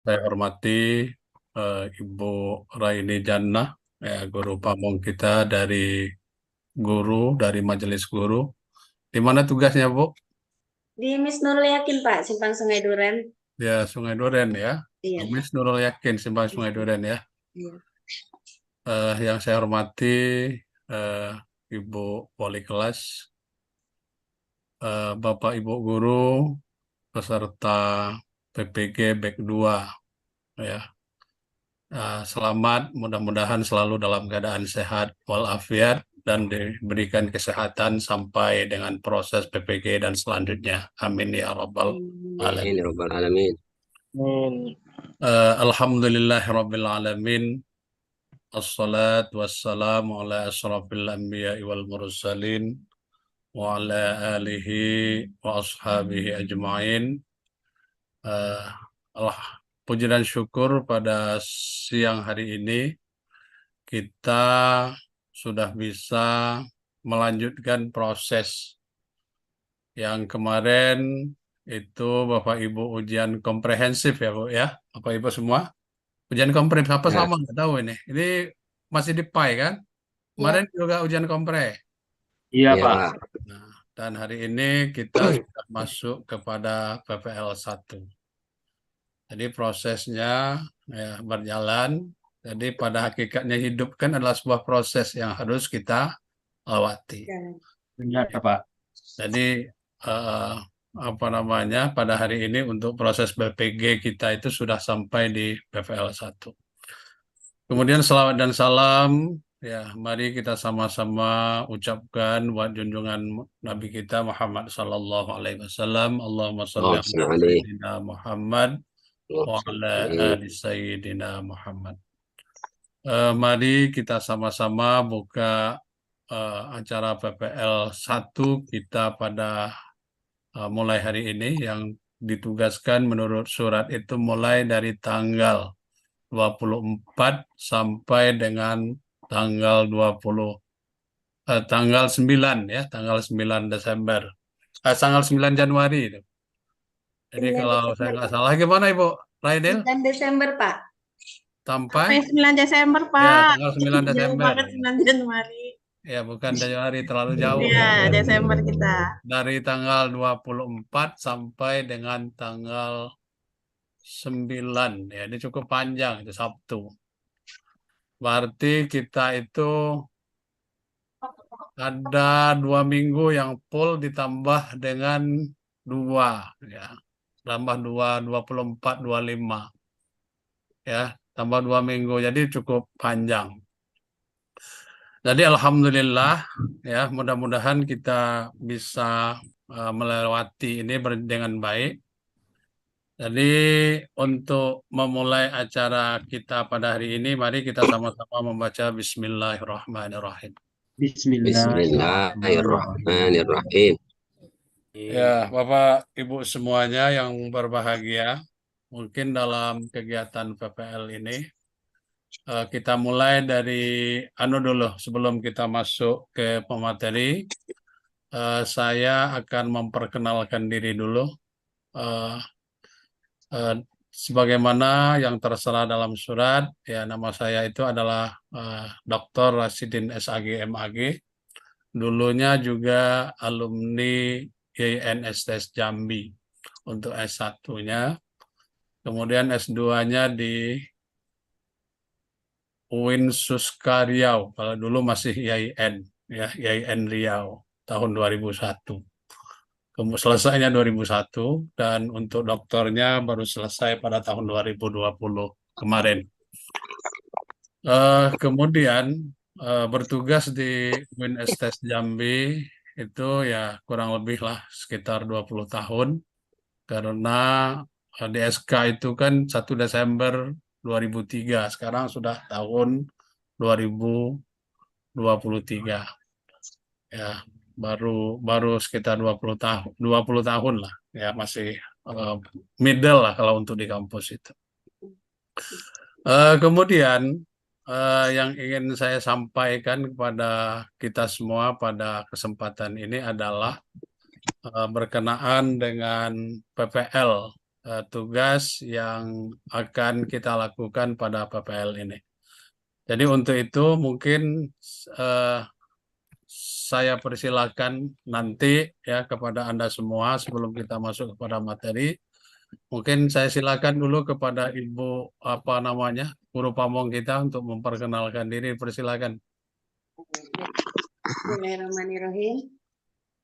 Saya hormati Ibu Raini Jannah, ya, guru pamong kita dari Majelis Guru. Di mana tugasnya, Bu? Di Miss Nurul Yakin, Pak, Simpang Sungai Duren. Ya, Sungai Duren ya. Iya, Miss Pak. Nurul Yakin, Simpang Sungai Duren ya. Iya. Yang saya hormati eh, Ibu Wali Kelas, Bapak Ibu Guru, peserta PPG Back 2 ya. Selamat, mudah-mudahan selalu dalam keadaan sehat walafiat dan diberikan kesehatan sampai dengan proses PPG dan selanjutnya. Amin ya rabbal Hmm. Amin alamin. ya rabbal alamin. Amin. Alhamdulillah rabbil alamin. Assalatu wassalamu ala asrafil anbiya wal mursalin wa ala alihi wa ashabihi ajma'in. Eh, Allah, puji dan syukur pada siang hari ini kita sudah bisa melanjutkan proses yang kemarin itu Bapak Ibu ujian komprehensif ya Bu ya, Bapak Ibu semua ujian komprehensif apa Ya, sama nggak tahu ini masih di PAI kan, Iya. kemarin juga ujian kompre. Iya, iya Pak. Pak. Nah, dan hari ini kita sudah masuk kepada PPL 1. Jadi prosesnya ya, berjalan. Jadi pada hakikatnya hidup kan adalah sebuah proses yang harus kita lewati. Jangan. Benar, Pak. Jadi eh, apa namanya pada hari ini untuk proses BPG kita itu sudah sampai di PPL 1. Kemudian selawat dan salam ya mari kita sama-sama ucapkan buat junjungan Nabi kita Muhammad sallallahu alaihi wasallam. Allahumma shalli Oh, ala salli sayyidina Muhammad alaihi. wa Oh, ala salli. ali sayyidina Muhammad. Mari kita sama-sama buka acara PPL 1 kita pada mulai hari ini yang ditugaskan menurut surat itu mulai dari tanggal 24 sampai dengan tanggal 20 tanggal 9 ya, tanggal 9 Desember. Tanggal 9 Januari itu. Jadi 9 kalau saya Desember, nggak Pak. salah gimana Ibu Raidel? 9 Desember, Pak. Sampai Sampai 9 Desember, ya Pak. tanggal 9 Jauh Desember. banget 9 Januari. Ya bukan Januari terlalu jauh Iya, ya. Desember kita. Dari tanggal 24 sampai dengan tanggal 9 ya, ini cukup panjang itu Sabtu. Berarti kita itu ada 2 minggu yang full ditambah dengan 2 ya. Tambah 2, 24, 25 ya. Tambah 2 minggu jadi cukup panjang. Jadi alhamdulillah ya, mudah-mudahan kita bisa melewati ini dengan baik. Jadi untuk memulai acara kita pada hari ini, mari kita sama-sama membaca Bismillahirrahmanirrahim. Bismillahirrahmanirrahim. Bismillahirrahmanirrahim. Ya, Bapak Ibu semuanya yang berbahagia, mungkin dalam kegiatan PPL ini kita mulai dari dulu sebelum kita masuk ke pemateri. Saya akan memperkenalkan diri dulu. Eh, eh, Sebagaimana yang tertera dalam surat, ya nama saya itu adalah Dr. Rasidin SAG MAG. Dulunya juga alumni YNSTS Jambi untuk S1-nya. Kemudian S2-nya di UIN Suska Riau. Kalau dulu masih YIN, ya YIN Riau tahun 2001. Selesainya 2001 dan untuk doktornya baru selesai pada tahun 2020 kemarin. Kemudian bertugas di UIN STS Jambi itu ya kurang lebih lah sekitar 20 tahun karena di SK itu kan 1 Desember 2003, sekarang sudah tahun 2023 ya, baru baru sekitar 20 tahun 20 tahun lah ya, masih eh, middle lah kalau untuk di kampus itu. Kemudian yang ingin saya sampaikan kepada kita semua pada kesempatan ini adalah berkenaan dengan PPL tugas yang akan kita lakukan pada PPL ini. Jadi untuk itu mungkin eh, saya persilakan nanti ya kepada Anda semua sebelum kita masuk kepada materi. Mungkin saya silakan dulu kepada Ibu apa namanya guru pamong kita untuk memperkenalkan diri. Persilakan. Bismillahirrahmanirrahim.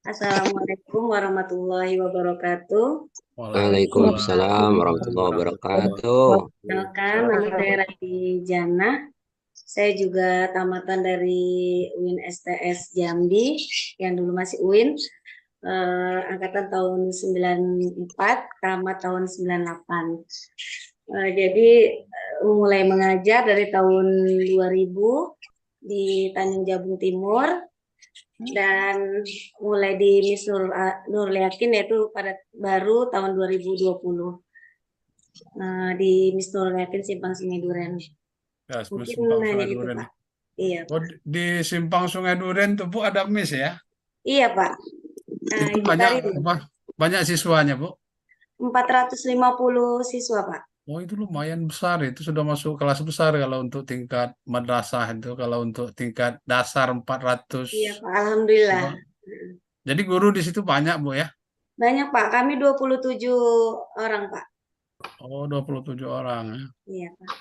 Assalamualaikum warahmatullahi wabarakatuh. Waalaikumsalam warahmatullahi wabarakatuh. Perkenalkan, nama saya Rati Jana. Saya juga tamatan dari UIN STS Jambi, yang dulu masih UIN, angkatan tahun 94, tamat tahun 98. Jadi mulai mengajar dari tahun 2000 di Tanjung Jabung Timur, dan mulai di Miss Nurul Yakin yaitu pada baru tahun 2020 di Miss Nurul Yakin Simpang Sungai Duren. Ya, Mungkin Simpang hanya Sungai itu, Duren. Pak. Iya, Oh, di Simpang Sungai Duren tuh Bu ada Miss ya? iya, Pak. Itu Ibu banyak Karin, banyak siswanya Bu. 450 siswa, Pak. Oh itu lumayan besar, itu sudah masuk kelas besar kalau untuk tingkat madrasah itu, kalau untuk tingkat dasar 400. Iya, Pak. Alhamdulillah. Apa? Jadi guru di situ banyak Bu ya? Banyak, Pak. Kami 27 orang, Pak. Oh 27 orang ya. Iya, Pak.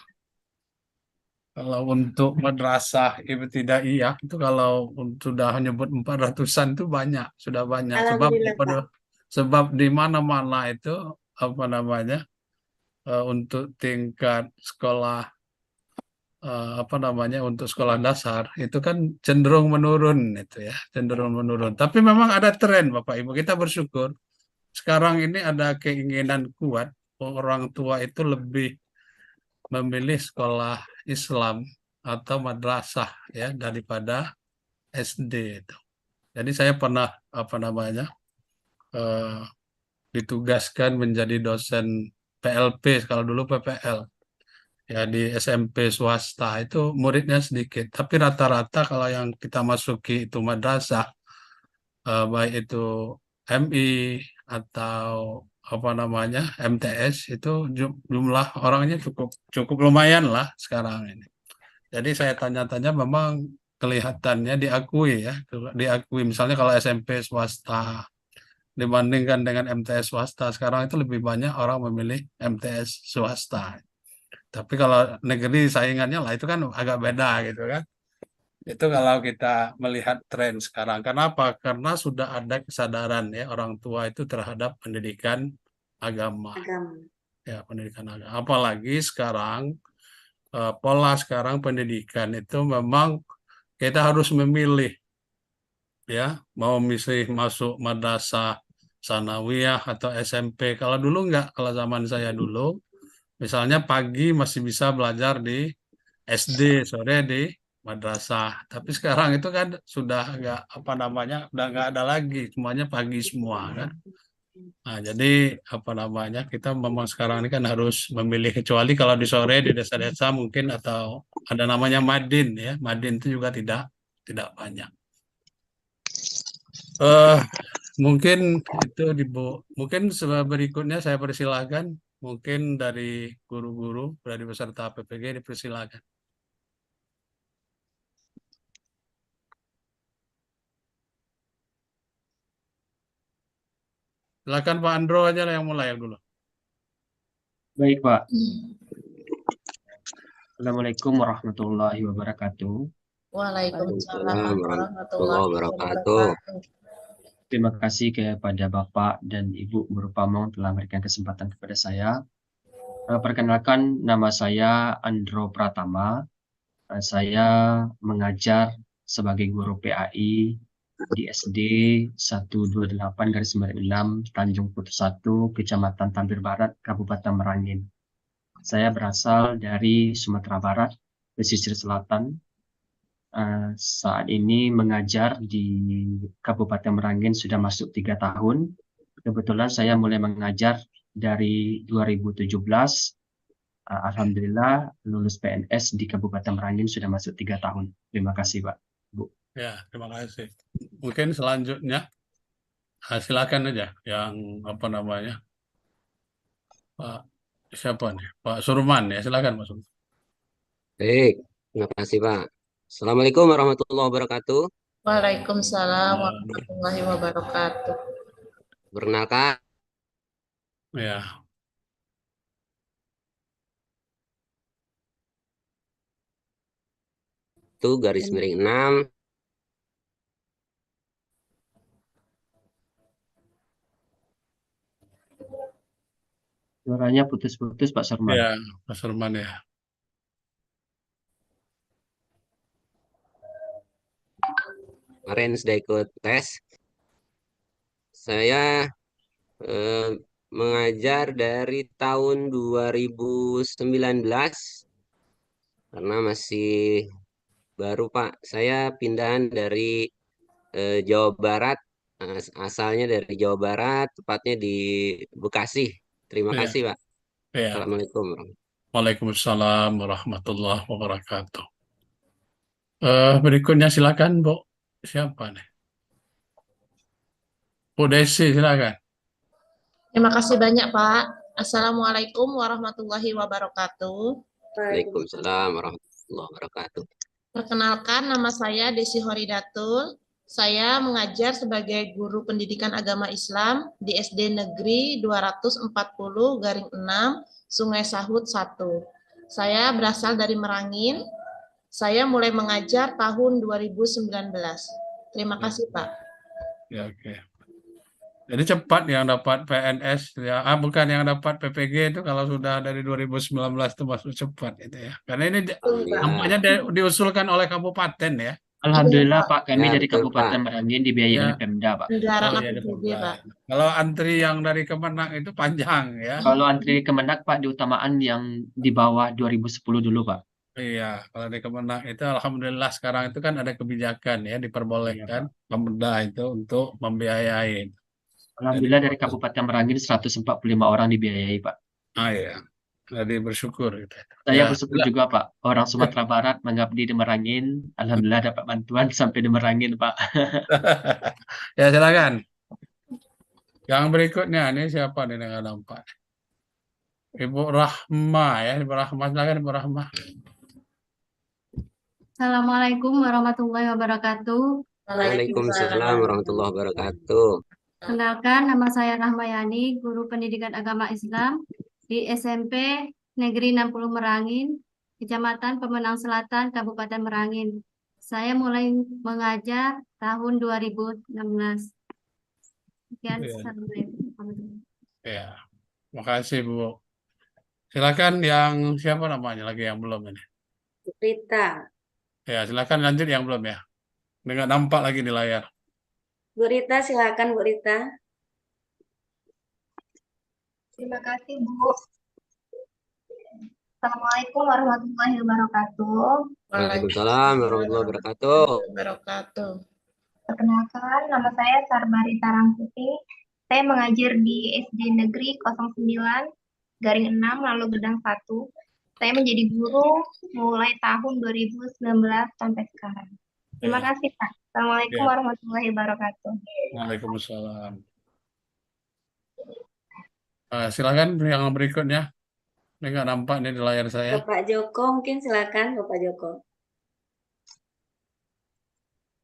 Kalau untuk madrasah ibtidaiyah itu kalau sudah nyebut 400-an itu banyak, sudah banyak. Alhamdulillah, Pak. Sebab di mana-mana itu apa namanya untuk tingkat sekolah apa namanya untuk sekolah dasar itu kan cenderung menurun itu ya, cenderung menurun. Tapi memang ada tren Bapak Ibu, kita bersyukur. Sekarang ini ada keinginan kuat orang tua itu lebih memilih sekolah Islam atau madrasah ya daripada SD itu. Jadi saya pernah apa namanya eh, ditugaskan menjadi dosen PLP kalau dulu PPL ya di SMP swasta itu muridnya sedikit, tapi rata-rata kalau yang kita masuki itu madrasah baik itu MI atau apa namanya MTS itu jumlah orangnya cukup cukup lumayan lah sekarang ini. Jadi saya tanya-tanya memang kelihatannya diakui ya, diakui misalnya kalau SMP swasta dibandingkan dengan MTS swasta sekarang itu lebih banyak orang memilih MTS swasta. Tapi kalau negeri saingannya lah itu kan agak beda gitu kan. Itu kalau kita melihat tren sekarang. Kenapa? Karena sudah ada kesadaran ya orang tua itu terhadap pendidikan agama. Agama. Ya, pendidikan agama. Apalagi sekarang pola sekarang pendidikan itu memang kita harus memilih ya, mau masuk madrasah sanawiyah atau SMP. Kalau dulu enggak, kalau zaman saya dulu misalnya pagi masih bisa belajar di SD, sore di madrasah. Tapi sekarang itu kan sudah nggak apa namanya, udah nggak ada lagi, semuanya pagi semua kan. Nah, jadi apa namanya kita memang sekarang ini kan harus memilih kecuali kalau di sore di desa-desa mungkin atau ada namanya madin ya, madin itu juga tidak banyak. eh Mungkin itu mungkin berikutnya saya persilakan mungkin dari guru-guru dari peserta PPG dipersilakan. Silakan Pak Andro aja lah yang mulai dulu. Baik, Pak. Assalamualaikum warahmatullahi wabarakatuh. Waalaikumsalam warahmatullahi wabarakatuh. wabarakatuh. Terima kasih kepada Bapak dan Ibu Guru Pamong telah memberikan kesempatan kepada saya. Perkenalkan, nama saya Andro Pratama. Saya mengajar sebagai guru PAI di SD 128/96 Tanjung Putus 1, Kecamatan Tambir Barat, Kabupaten Merangin. Saya berasal dari Sumatera Barat, pesisir selatan. Saat ini mengajar di Kabupaten Merangin sudah masuk 3 tahun. Kebetulan saya mulai mengajar dari 2017. Alhamdulillah lulus PNS di Kabupaten Merangin sudah masuk 3 tahun. Terima kasih, Pak. Bu. Ya, terima kasih. Mungkin selanjutnya silakan aja yang apa namanya Pak siapa nih? Pak Surman ya, silakan Pak Surman. Baik, terima kasih Pak. Assalamualaikum warahmatullahi wabarakatuh. Waalaikumsalam Eh, warahmatullahi wabarakatuh. Perkenalkan, ya, itu garis miring 6. Suaranya putus-putus Pak Sarman. ya, Pak Surman ya. Kemarin sudah ikut tes. Saya eh, mengajar dari tahun 2019 karena masih baru Pak. Saya pindahan dari Jawa Barat, asalnya dari Jawa Barat, tepatnya di Bekasi. Terima Ya, kasih Pak. ya. Assalamualaikum. Waalaikumsalam warahmatullahi wabarakatuh. Berikutnya silakan Bu. Siapa nih? Bu Desi, silakan. Terima kasih banyak, Pak. Assalamualaikum warahmatullahi wabarakatuh. Waalaikumsalam warahmatullahi wabarakatuh. Perkenalkan, nama saya Desi Horidatul. Saya mengajar sebagai guru pendidikan agama Islam di SD Negeri 240-6 Sungai Sahut 1. Saya berasal dari Merangin. Saya mulai mengajar tahun 2019. Terima kasih, Pak. Ya, oke. Jadi cepat yang dapat PNS ya, bukan yang dapat PPG itu kalau sudah dari 2019 itu masuk cepat itu ya. Karena ini nampaknya diusulkan oleh kabupaten ya. Alhamdulillah Pak, kami Ya, dari betul, Kabupaten Pak. Merangin dibiayai Ya. oleh Pemda Pak. Anggaran Oh iya, ada APBD, Pemda. Pak. Kalau antri yang dari Kemenang itu panjang ya. Kalau antri Kemenang Pak, diutamaan yang di bawah 2010 dulu Pak. Iya, kalau di Kemenang itu alhamdulillah sekarang itu kan ada kebijakan ya diperbolehkan Pemda itu untuk membiayai. Alhamdulillah dari Kabupaten Merangin 145 orang dibiayai Pak. Ah ya, jadi bersyukur gitu. Saya Ya, bersyukur juga Pak, orang Sumatera Barat mengabdi di Merangin. Alhamdulillah dapat bantuan sampai di Merangin Pak. ya silakan. Yang berikutnya ini siapa nih yang nampak? Ibu Rahma ya, Ibu Rahma silakan Ibu Rahma. Assalamualaikum warahmatullahi wabarakatuh. Waalaikumsalam warahmatullahi wabarakatuh. Kenalkan, nama saya Rahmayani, guru pendidikan agama Islam di SMP Negeri 60 Merangin, Kecamatan Pemenang Selatan, Kabupaten Merangin. Saya mulai mengajar tahun 2016. Sekian, Ya. Assalamualaikum. Ya, makasih Bu. Silakan yang siapa namanya lagi yang belum ini? Rita. Ya, silakan lanjut yang belum ya. Nggak nampak lagi di layar. Bu Rita, silakan Bu Rita. Terima kasih, Bu. Assalamualaikum warahmatullahi wabarakatuh. Waalaikumsalam warahmatullahi wabarakatuh. Perkenalkan, nama saya Sarbari Tarangputih. Saya mengajar di SD Negeri 09-6 Lalu Gedang 1. Saya menjadi guru mulai tahun 2019 sampai sekarang. Terima kasih, Pak. Assalamualaikum Ya. warahmatullahi wabarakatuh. Waalaikumsalam. Silakan yang berikutnya. Ini nggak nampak nih di layar saya. Bapak Joko, mungkin silakan Bapak Joko.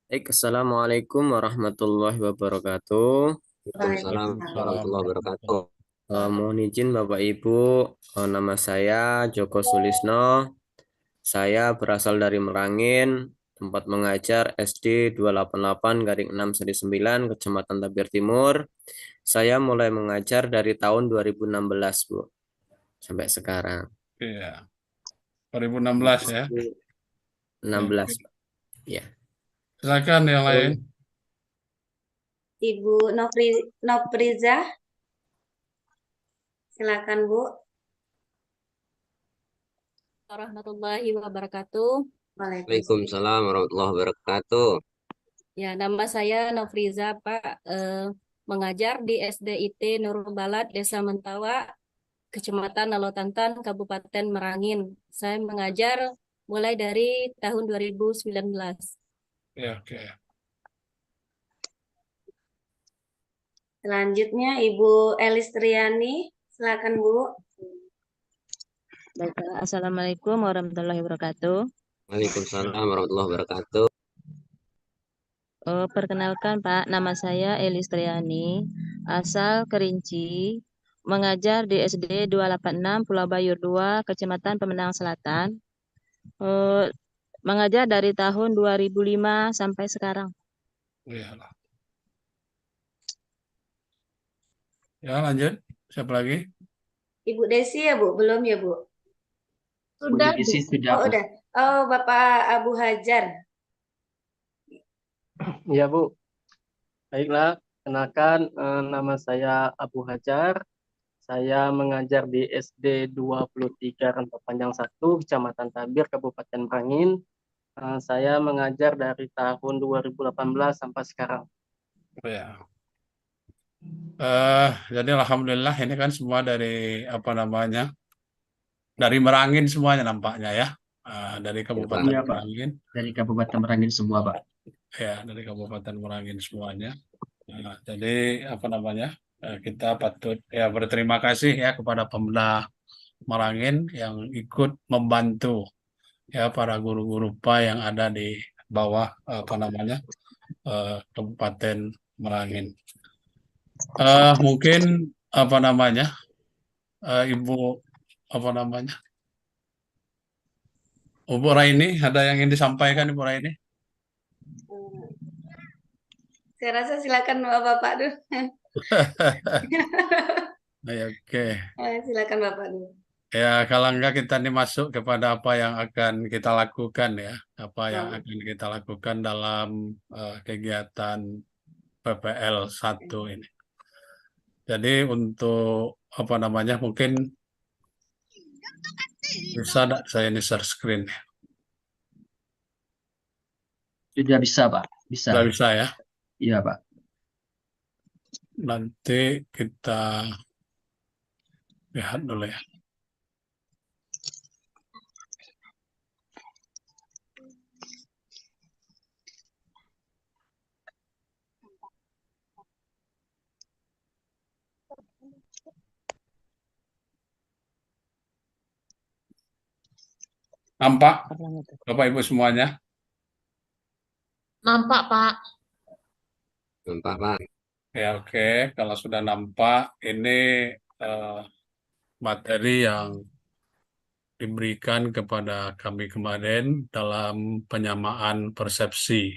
Assalamualaikum warahmatullahi wabarakatuh. Waalaikumsalam warahmatullahi wabarakatuh. Mohon izin Bapak Ibu, nama saya Joko Sulisno. Saya berasal dari Merangin, tempat mengajar SD 288-6-9, Kecamatan Tabir Timur. Saya mulai mengajar dari tahun 2016, Bu, sampai sekarang. Iya. 2016 ya. 16, Pak. Ya. Silakan yang lain. Ibu Nofriza. Silakan Bu. Warahmatullahi wabarakatuh. Waalaikumsalam warahmatullahi wabarakatuh. Ya, nama saya Nofriza, Pak. Mengajar di SDIT Nurul Balad, Desa Mentawa, Kecamatan Nalotantan, Kabupaten Merangin. Saya mengajar mulai dari tahun 2019. Ya, oke. Selanjutnya Ibu Elistriani, Silakan Bu. Baik, Assalamualaikum warahmatullahi wabarakatuh. Waalaikumsalam warahmatullahi wabarakatuh. Perkenalkan Pak, nama saya Elis Triani, asal Kerinci, mengajar di SD 286 Pulau Bayur 2, Kecamatan Pemenang Selatan. Mengajar dari tahun 2005 sampai sekarang. Iyalah. Ya, lanjut. Siapa lagi? Ibu Desi ya Bu? Belum ya Bu? Sudah, Bu. Oh udah. Oh Bapak Abu Hajar. Ya Bu, baiklah. Kenalkan, nama saya Abu Hajar. Saya mengajar di SD 23 Rantau Panjang 1, Kecamatan Tabir, Kabupaten Merangin. Saya mengajar dari tahun 2018 sampai sekarang. Ya. Jadi alhamdulillah ini kan semua dari apa namanya? Dari Merangin semuanya nampaknya ya. Dari Kabupaten Iya, Pak. Merangin. Dari Kabupaten Merangin semua, Pak. Ya, dari Kabupaten Merangin semuanya. Jadi apa namanya? Kita patut ya berterima kasih ya kepada Pemda Merangin yang ikut membantu ya para guru-guru PA yang ada di bawah apa namanya? Kabupaten Merangin. Mungkin apa namanya? Ibu apa namanya? Ibu Raini, ada yang ingin disampaikan Ibu Raini? Saya rasa silakan Bapak dulu. Oke. Silakan Bapak dulu. Ya, kalau enggak kita ini masuk kepada apa yang akan kita lakukan ya. Apa yang akan kita lakukan dalam kegiatan PPL 1 ini. Jadi untuk apa namanya mungkin bisa enggak saya ini share screen ya? Sudah bisa, Pak. Bisa. Sudah bisa ya? Iya, Pak. Nanti kita lihat dulu ya. Nampak Bapak Ibu semuanya? Nampak, Pak. Nampak, Pak. Ya, oke. Kalau sudah nampak, ini materi yang diberikan kepada kami kemarin dalam penyamaan persepsi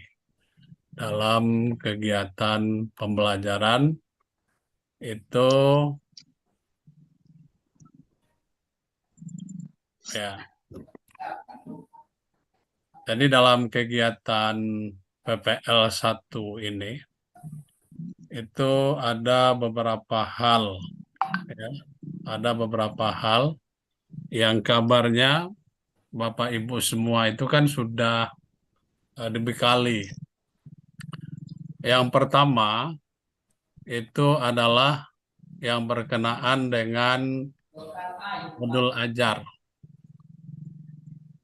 dalam kegiatan pembelajaran itu ya. Jadi dalam kegiatan PPL 1 ini itu ada beberapa hal ya. Ada beberapa hal yang kabarnya Bapak Ibu semua itu kan sudah dibekali. Yang pertama itu adalah yang berkenaan dengan modul ajar.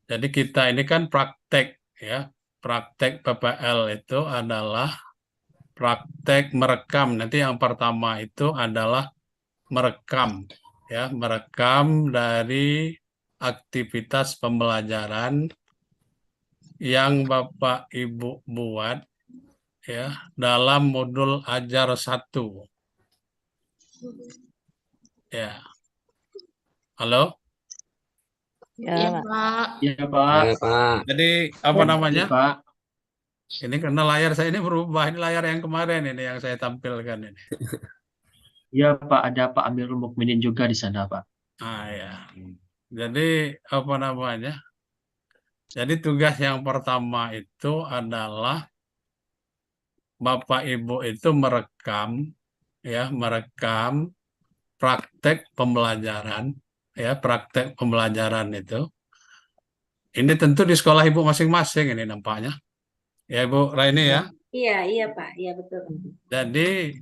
Jadi kita ini kan praktek ya. Praktek PPL itu adalah praktek merekam. Nanti yang pertama itu adalah merekam ya, merekam dari aktivitas pembelajaran yang Bapak Ibu buat ya dalam modul ajar 1. Ya. Halo? Ya, Pak. Iya, Pak. Ya, Pak. Jadi apa namanya? Iya, Pak. Ini karena layar saya ini berubah. Ini layar yang kemarin ini yang saya tampilkan ini. Iya, Pak. Ada Pak Amirul Mukminin juga di sana, Pak. Ya. Jadi apa namanya? Jadi tugas yang pertama itu adalah Bapak Ibu itu merekam ya, merekam praktek pembelajaran ya, praktek pembelajaran itu. Ini tentu di sekolah Ibu masing-masing ini nampaknya. Ya Ibu Raini ya. Iya Pak, iya betul. Jadi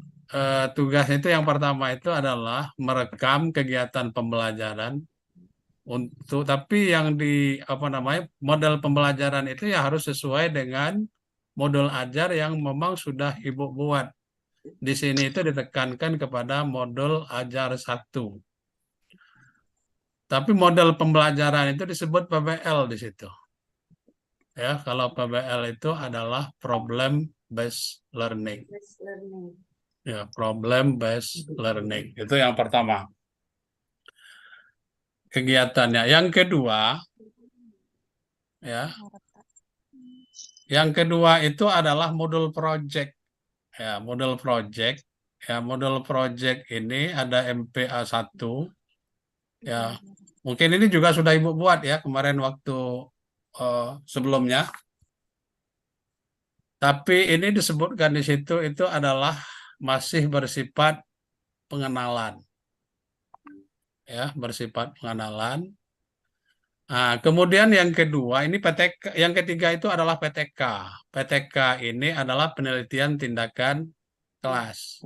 tugas itu yang pertama itu adalah merekam kegiatan pembelajaran tapi yang di apa namanya model pembelajaran itu ya harus sesuai dengan modul ajar yang memang sudah Ibu buat. Di sini itu ditekankan kepada modul ajar 1 Tapi model pembelajaran itu disebut PBL di situ. Ya, kalau PBL itu adalah problem based learning. Based learning. Ya, problem based learning. Itu yang pertama. Kegiatannya. Yang kedua, ya. Yang kedua itu adalah modul project. Ya, modul project. Ya, modul project ini ada MPA 1. Ya, mungkin ini juga sudah Ibu buat ya kemarin waktu sebelumnya. Tapi ini disebutkan di situ itu adalah masih bersifat pengenalan. Ya, bersifat pengenalan. Nah, kemudian yang kedua, ini PTK, yang ketiga itu adalah PTK. PTK ini adalah penelitian tindakan kelas.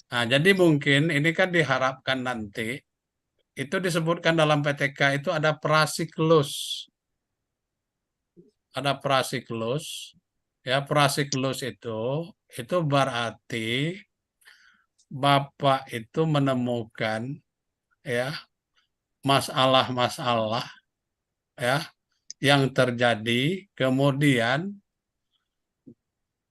Nah, jadi mungkin ini kan diharapkan nanti itu disebutkan dalam PTK itu ada prasiklus. Ada prasiklus. Ya, prasiklus itu berarti Bapak itu menemukan ya masalah-masalah ya yang terjadi, kemudian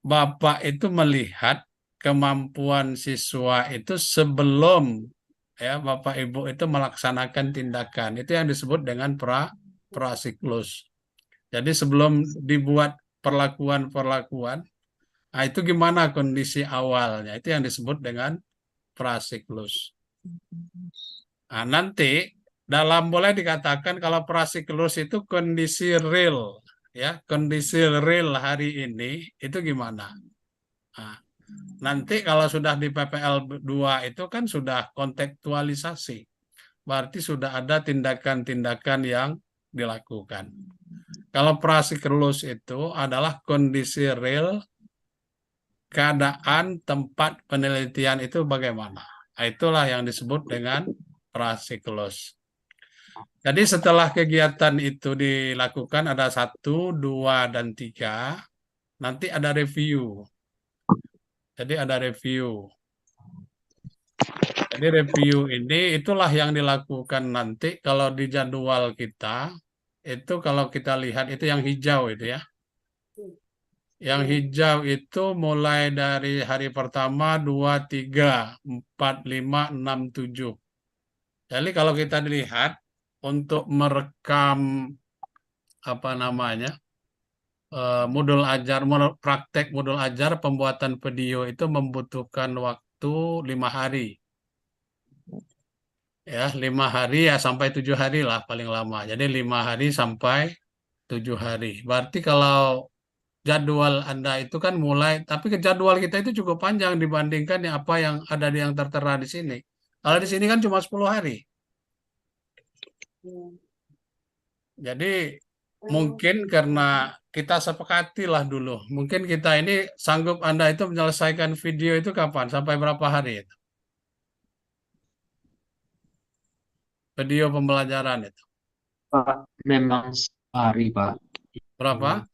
Bapak itu melihat kemampuan siswa itu sebelum ya Bapak Ibu itu melaksanakan tindakan. Itu yang disebut dengan prasiklus. Jadi sebelum dibuat perlakuan-perlakuan, nah itu gimana kondisi awalnya? Itu yang disebut dengan prasiklus. Nah, nanti boleh dikatakan kalau prasiklus itu kondisi real, ya kondisi real hari ini itu gimana? Nah, nanti kalau sudah di PPL 2 itu kan sudah kontekstualisasi, berarti sudah ada tindakan-tindakan yang dilakukan. Kalau prasiklus itu adalah kondisi real, keadaan tempat penelitian itu bagaimana. Nah, itulah yang disebut dengan prasiklus. Jadi setelah kegiatan itu dilakukan ada 1, 2, dan 3, nanti ada review. Jadi ada review. Jadi review ini itulah yang dilakukan nanti kalau di jadwal kita. Itu kalau kita lihat itu yang hijau itu ya. Yang hijau itu mulai dari hari pertama, 2, 3, 4, 5, 6, 7. Jadi kalau kita dilihat untuk merekam apa namanya modul ajar, praktek modul ajar pembuatan video itu membutuhkan waktu 5 hari. Ya, 5 hari ya sampai 7 hari lah paling lama. Jadi 5 hari sampai 7 hari. Berarti kalau jadwal Anda itu kan mulai, tapi jadwal kita itu cukup panjang dibandingkan apa yang ada yang tertera di sini. Kalau di sini kan cuma 10 hari. Jadi mungkin karena kita sepakatilah dulu. Mungkin kita ini sanggup Anda itu menyelesaikan video itu kapan? Sampai berapa hari itu? Video pembelajaran itu. Pak, memang sehari, Pak. Berapa?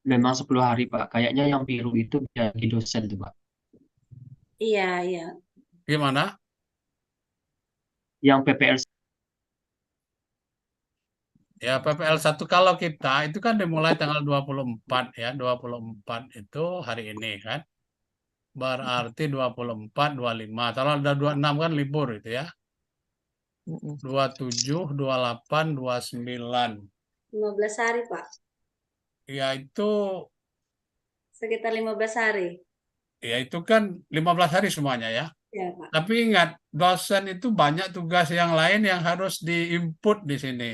Memang 10 hari, Pak. Kayaknya yang biru itu jadi dosen tuh, Pak. Iya, iya. Gimana? Yang PPL Ya, PPL 1 kalau kita itu kan dimulai tanggal 24 ya. 24 itu hari ini kan. Berarti 24, 25. Kalau ada 26 kan libur itu ya. 27, 28, 29. 15 hari, Pak. Ya itu Sekitar 15 hari. ya itu kan 15 hari semuanya ya. Ya, Pak. Tapi ingat, dosen itu banyak tugas yang lain yang harus diinput di sini.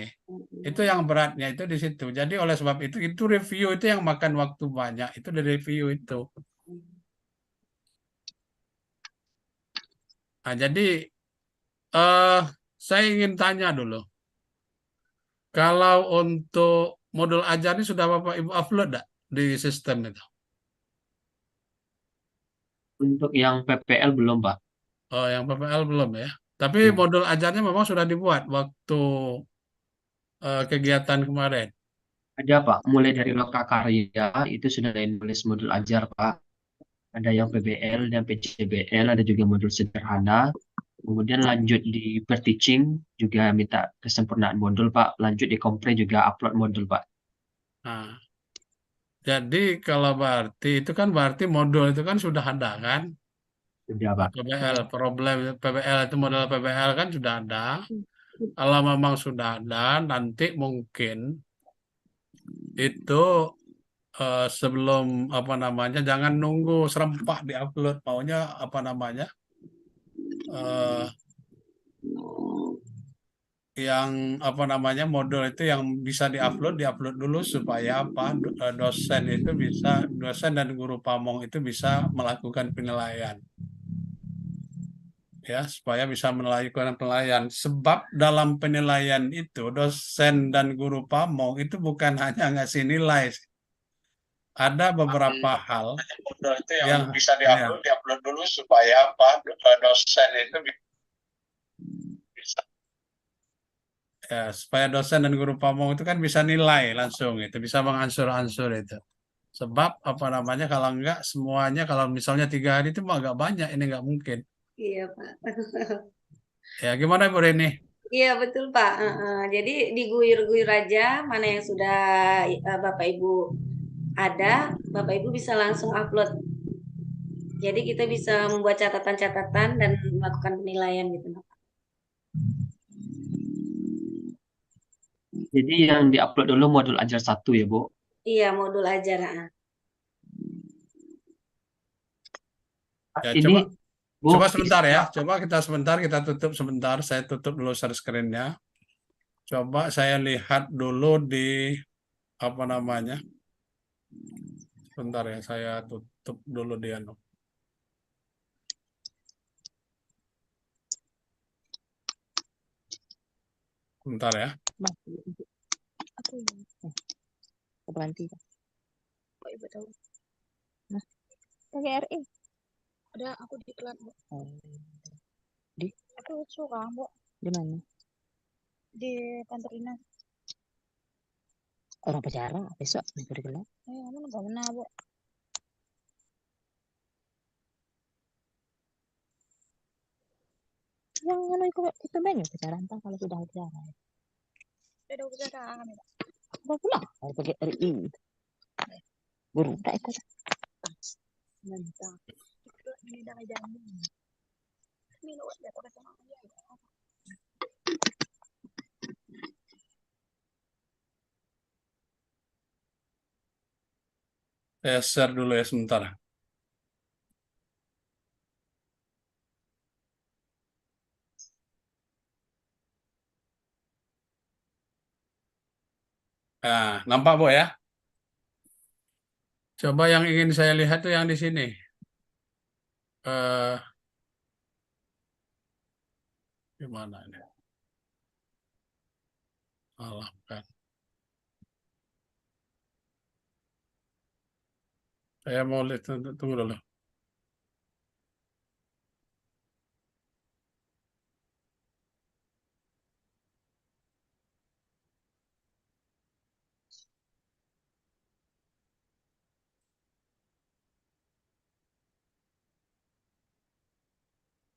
Itu yang beratnya itu di situ. Jadi oleh sebab itu review itu yang makan waktu banyak. Itu dari review itu. Nah, jadi saya ingin tanya dulu. Kalau untuk modul ajar ini sudah Bapak Ibu upload enggak di sistem itu? untuk yang PPL belum, Pak. Oh, yang PPL belum ya. Tapi modul ajarnya memang sudah dibuat waktu kegiatan kemarin. Ada, Pak. Mulai dari lokakarya itu sudah ada yang nulis modul ajar, Pak. Ada yang PBL dan PCBL, ada juga modul sederhana. Kemudian lanjut di per-teaching juga minta kesempurnaan modul Pak. Lanjut di Kompre juga upload modul Pak. Nah, jadi kalau berarti itu kan berarti modul itu kan sudah ada kan? Sudah Pak. PBL, problem PBL itu model PBL kan sudah ada. Kalau memang sudah ada, nanti mungkin itu sebelum apa namanya, jangan nunggu serempak diupload. Maunya apa namanya, eh, yang apa namanya modul itu yang bisa diupload dulu supaya apa dosen itu bisa, dosen dan guru pamong itu bisa melakukan penilaian. Ya, supaya bisa melakukan penilaian. Sebab dalam penilaian itu dosen dan guru pamong itu bukan hanya ngasih nilai, ada beberapa hal itu yang bisa diupload dulu supaya apa dosen itu bisa, ya, supaya dosen dan guru pamong itu kan bisa nilai langsung, itu bisa mengansur-ansur itu. Sebab apa namanya, kalau enggak semuanya, kalau misalnya 3 hari itu mah agak banyak, ini enggak mungkin. Iya, Pak. Ya, gimana Bu Reni? Iya, betul, Pak. Jadi diguyur-guyur aja mana yang sudah Bapak Ibu ada, Bapak Ibu bisa langsung upload. Jadi kita bisa membuat catatan-catatan dan melakukan penilaian gitu, Pak. Jadi yang diupload dulu modul ajar 1 ya Bu. Iya, modul ajar. Ya, Ini Bu, coba sebentar ya. Coba kita sebentar, kita tutup sebentar. Saya tutup dulu share screen-nya. Coba saya lihat dulu di apa namanya. Sebentar ya, saya tutup dulu dia. Sebentar ya. Aku berhenti. Kok Ibu tahu? Nah, pakai RE. Ada aku di iklan, Bu. Di? Aku suka, Bu. Di mana? Di kantor dinas. Orang bicara besok minggu digelar. Mana nggak benar, Bu. Yang mana itu banyak bicara entah kalau sudah bicara. Sudah bicara kami. Apa pula? Harus pakai RI. Guru tak ikut. Mantap. Ini dah jalan. Ini lo ada orang sama dia. Saya share dulu ya sebentar. Nah, nampak Bu ya? Coba yang ingin saya lihat tuh yang di sini. Gimana ini? Alah, kan. Saya mau lihat, tunggu dulu.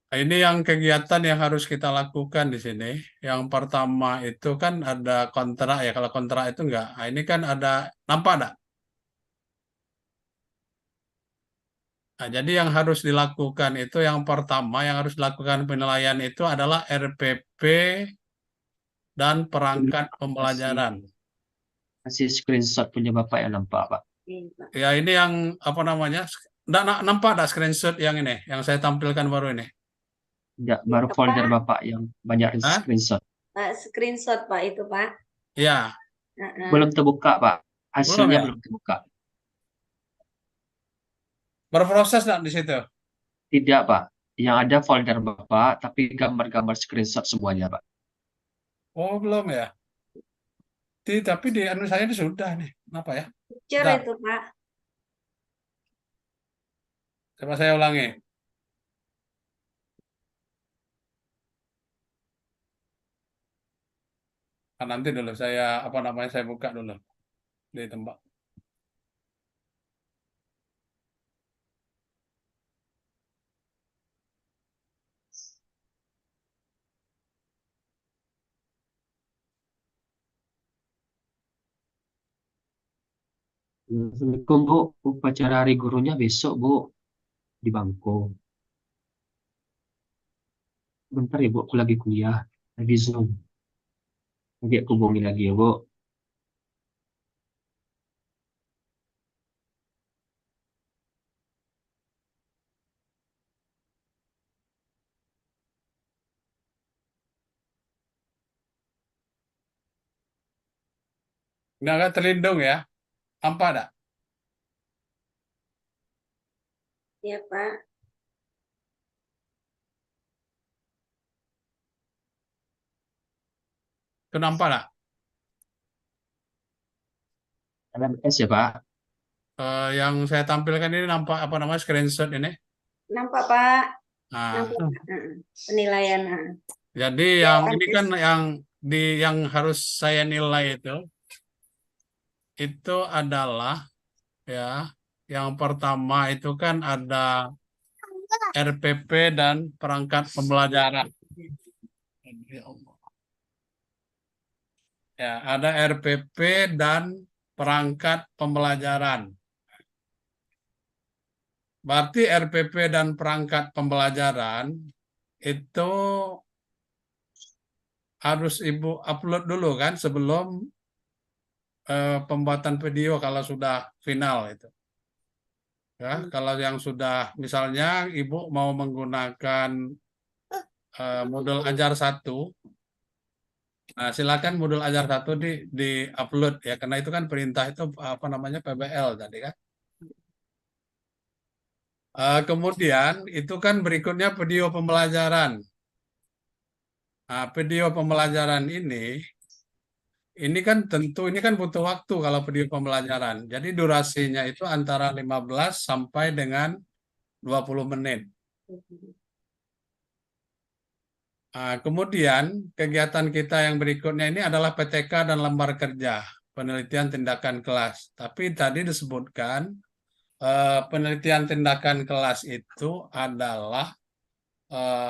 Nah, ini yang kegiatan yang harus kita lakukan di sini. Yang pertama itu kan ada kontrak ya. Kalau kontrak itu enggak. Nah, ini kan ada, nampak enggak? Nah, jadi yang harus dilakukan itu yang pertama, yang harus dilakukan penilaian itu adalah RPP dan perangkat pembelajaran. Kasih screenshot punya Bapak yang nampak Pak. Ya, ini yang apa namanya? Nampak enggak screenshot yang ini, yang saya tampilkan baru ini? Enggak, baru folder Bapak yang banyak screenshot. Screenshot Pak itu Pak. Ya. Belum terbuka Pak. Hasilnya ya? belum terbuka. Berproses enggak di situ? Tidak Pak. Yang ada folder Bapak, tapi gambar-gambar screenshot semuanya Pak. Oh, belum ya? Tapi di anu saya ini sudah nih. Kenapa ya? Share itu Pak. Coba saya ulangi. Nah, nanti dulu saya apa namanya, saya buka dulu di tempat. Assalamualaikum Bu, upacara hari gurunya besok Bu di Bangko. Bentar ya Bu, aku lagi kuliah, lagi Zoom. Nanti aku hubungi lagi ya Bu. Nggak terlindung ya? Nampak ada? Ya, Pak. Itu nampak nggak? LMS ya Pak? Yang saya tampilkan ini nampak apa namanya screenshot ini? Nampak, Pak. Nah, Nampak, Pak. Penilaian. jadi Ya, yang ini kan yang harus saya nilai itu adalah ya yang pertama itu kan ada RPP dan perangkat pembelajaran. Ya, ada RPP dan perangkat pembelajaran. Berarti RPP dan perangkat pembelajaran itu harus Ibu upload dulu kan sebelum pembuatan video kalau sudah final itu. Ya, kalau yang sudah misalnya Ibu mau menggunakan modul ajar 1, nah silakan modul ajar 1 di upload ya karena itu kan perintah itu apa namanya PBL tadi kan. Kemudian itu kan berikutnya video pembelajaran. Nah, video pembelajaran ini kan tentu ini kan butuh waktu kalau video pembelajaran. Jadi durasinya itu antara 15 sampai dengan 20 menit. Nah, kemudian kegiatan kita yang berikutnya ini adalah PTK dan lembar kerja, penelitian tindakan kelas. Tapi tadi disebutkan penelitian tindakan kelas itu adalah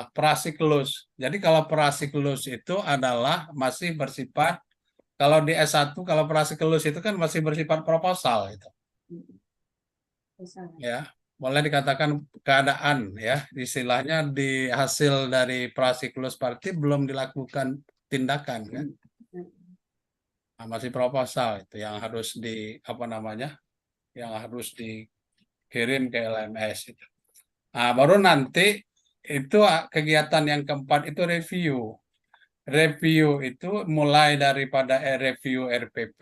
prasiklus. Jadi kalau prasiklus itu adalah masih bersifat, kalau di S1 kalau prasiklus itu kan masih bersifat proposal itu. Ya, boleh dikatakan keadaan ya, istilahnya di hasil dari prasiklus berarti belum dilakukan tindakan kan. Nah, masih proposal itu yang harus di apa namanya? Yang harus dikirim ke LMS itu. Nah, baru nanti itu kegiatan yang keempat itu review. Review itu mulai daripada review RPP,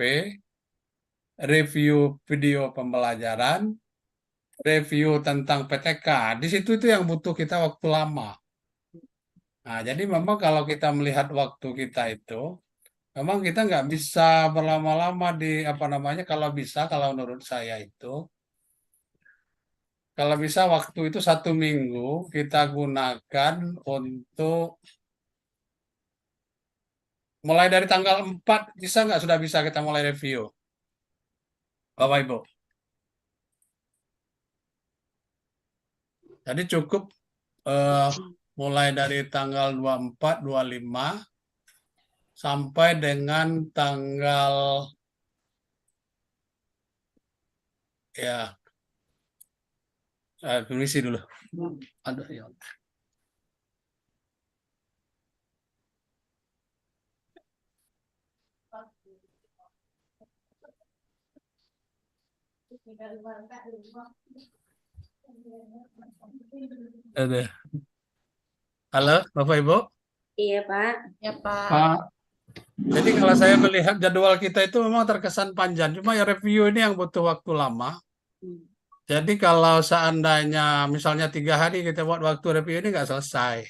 review video pembelajaran, review tentang PTK. Di situ itu yang butuh kita waktu lama. Nah, jadi memang kalau kita melihat waktu kita itu, memang kita nggak bisa berlama-lama di apa namanya. Kalau bisa, kalau menurut saya itu, kalau bisa waktu itu 1 minggu kita gunakan untuk mulai dari tanggal 4, bisa nggak sudah bisa kita mulai review? Bapak Ibu. Jadi cukup mulai dari tanggal 24, 25 sampai dengan tanggal ya permisi dulu. Aduh ya. Ada. Halo, Bapak Ibu. Iya, Pak. Ya, Pak. Pak. Jadi kalau saya melihat jadwal kita itu memang terkesan panjang, cuma ya review ini yang butuh waktu lama. Jadi kalau seandainya misalnya 3 hari kita buat waktu review ini nggak selesai.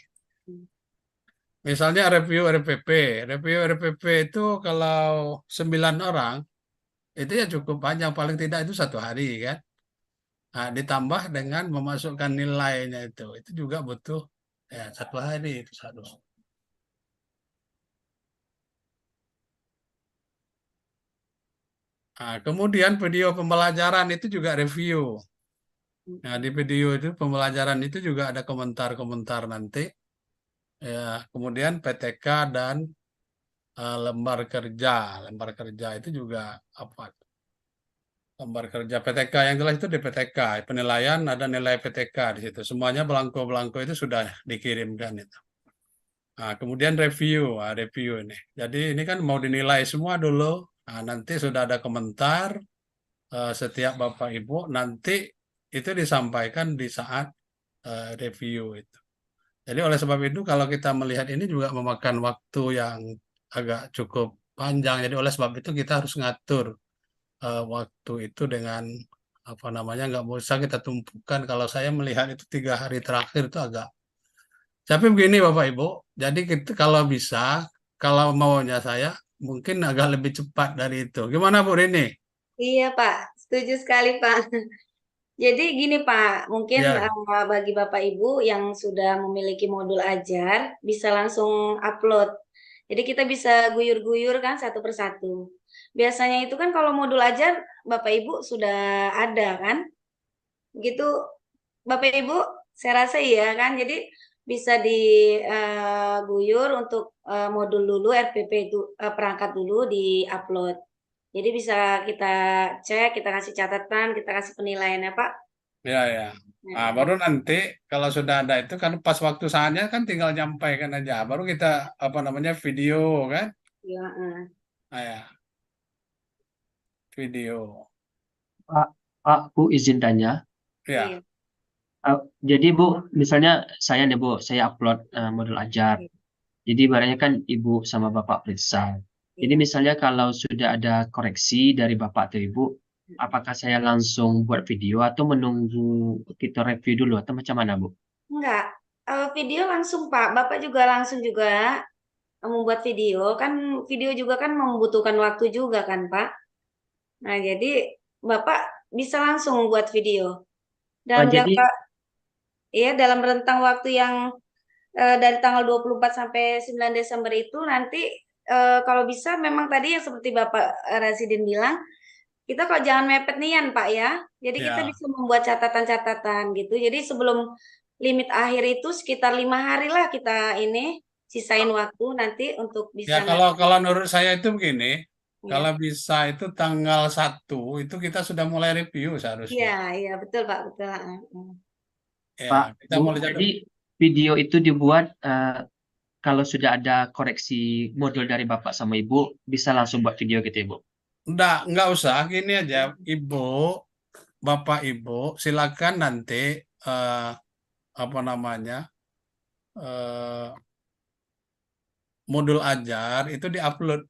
Misalnya review RPP itu kalau 9 orang itu ya cukup panjang, paling tidak itu 1 hari kan. Nah, ditambah dengan memasukkan nilainya itu juga butuh ya 1 hari itu harus. Nah, kemudian video pembelajaran itu juga review. Nah, di video itu pembelajaran itu juga ada komentar-komentar nanti. Ya, kemudian PTK dan lembar kerja. Lembar kerja itu juga apa? Lembar kerja PTK yang jelas itu di PTK. Penilaian ada nilai PTK di situ. Semuanya belangko-belangko itu sudah dikirimkan itu. Nah, kemudian review ini. Jadi ini kan mau dinilai semua dulu. Nah, nanti sudah ada komentar setiap Bapak Ibu nanti itu disampaikan di saat review itu. Jadi oleh sebab itu kalau kita melihat ini juga memakan waktu yang agak cukup panjang. Jadi oleh sebab itu kita harus ngatur waktu itu dengan apa namanya, nggak bisa kita tumpukan. Kalau saya melihat itu 3 hari terakhir itu agak. Tapi begini Bapak Ibu, jadi kita kalau bisa, kalau maunya saya mungkin agak lebih cepat dari itu. Gimana Bu Rini? Iya Pak, setuju sekali Pak. Jadi gini Pak, mungkin Ya, bagi Bapak Ibu yang sudah memiliki modul ajar bisa langsung upload. Jadi kita bisa guyur-guyur kan satu persatu. Biasanya itu kan kalau modul ajar Bapak Ibu sudah ada kan? Gitu Bapak Ibu, saya rasa iya kan. Jadi bisa diguyur untuk modul dulu RPP itu perangkat dulu di-upload. Jadi bisa kita cek, kita kasih catatan, kita kasih penilaiannya Pak. ya, ya. Nah, baru nanti kalau sudah ada itu kan pas waktu saatnya kan tinggal nyampaikan aja. Baru kita apa namanya video kan? Ya, Nah, ya, video. Pak, Bu izin tanya. Ya, iya. Jadi Bu, misalnya saya nih Bu, saya upload modul ajar. Jadi ibaratnya kan Ibu sama Bapak periksa. Jadi misalnya kalau sudah ada koreksi dari Bapak atau Ibu, apakah saya langsung buat video atau menunggu kita review dulu atau macam mana Bu? Enggak, video langsung Pak. Bapak juga langsung juga membuat video. Kan video juga kan membutuhkan waktu juga kan Pak. Nah, jadi Bapak bisa langsung membuat video. Dalam jadi jangka, ya dalam rentang waktu yang dari tanggal 24 sampai 9 Desember itu nanti kalau bisa memang tadi yang seperti Bapak Rasidin bilang, kita kok jangan mepet nian Pak ya. Jadi kita ya. bisa membuat catatan-catatan gitu. Jadi sebelum limit akhir itu sekitar 5 hari lah kita ini sisain waktu nanti untuk Ya, bisa kalau menurut saya itu begini, ya. kalau bisa itu tanggal 1 itu kita sudah mulai review Iya, seharusnya. iya betul Pak, betul. Ya, Pak, kita Bu, mulai jadi video itu dibuat kalau sudah ada koreksi modul dari Bapak sama Ibu, bisa langsung buat video gitu ya Bu? Enggak usah, gini aja, Ibu, Bapak Ibu, silakan nanti apa namanya eh, modul ajar itu diupload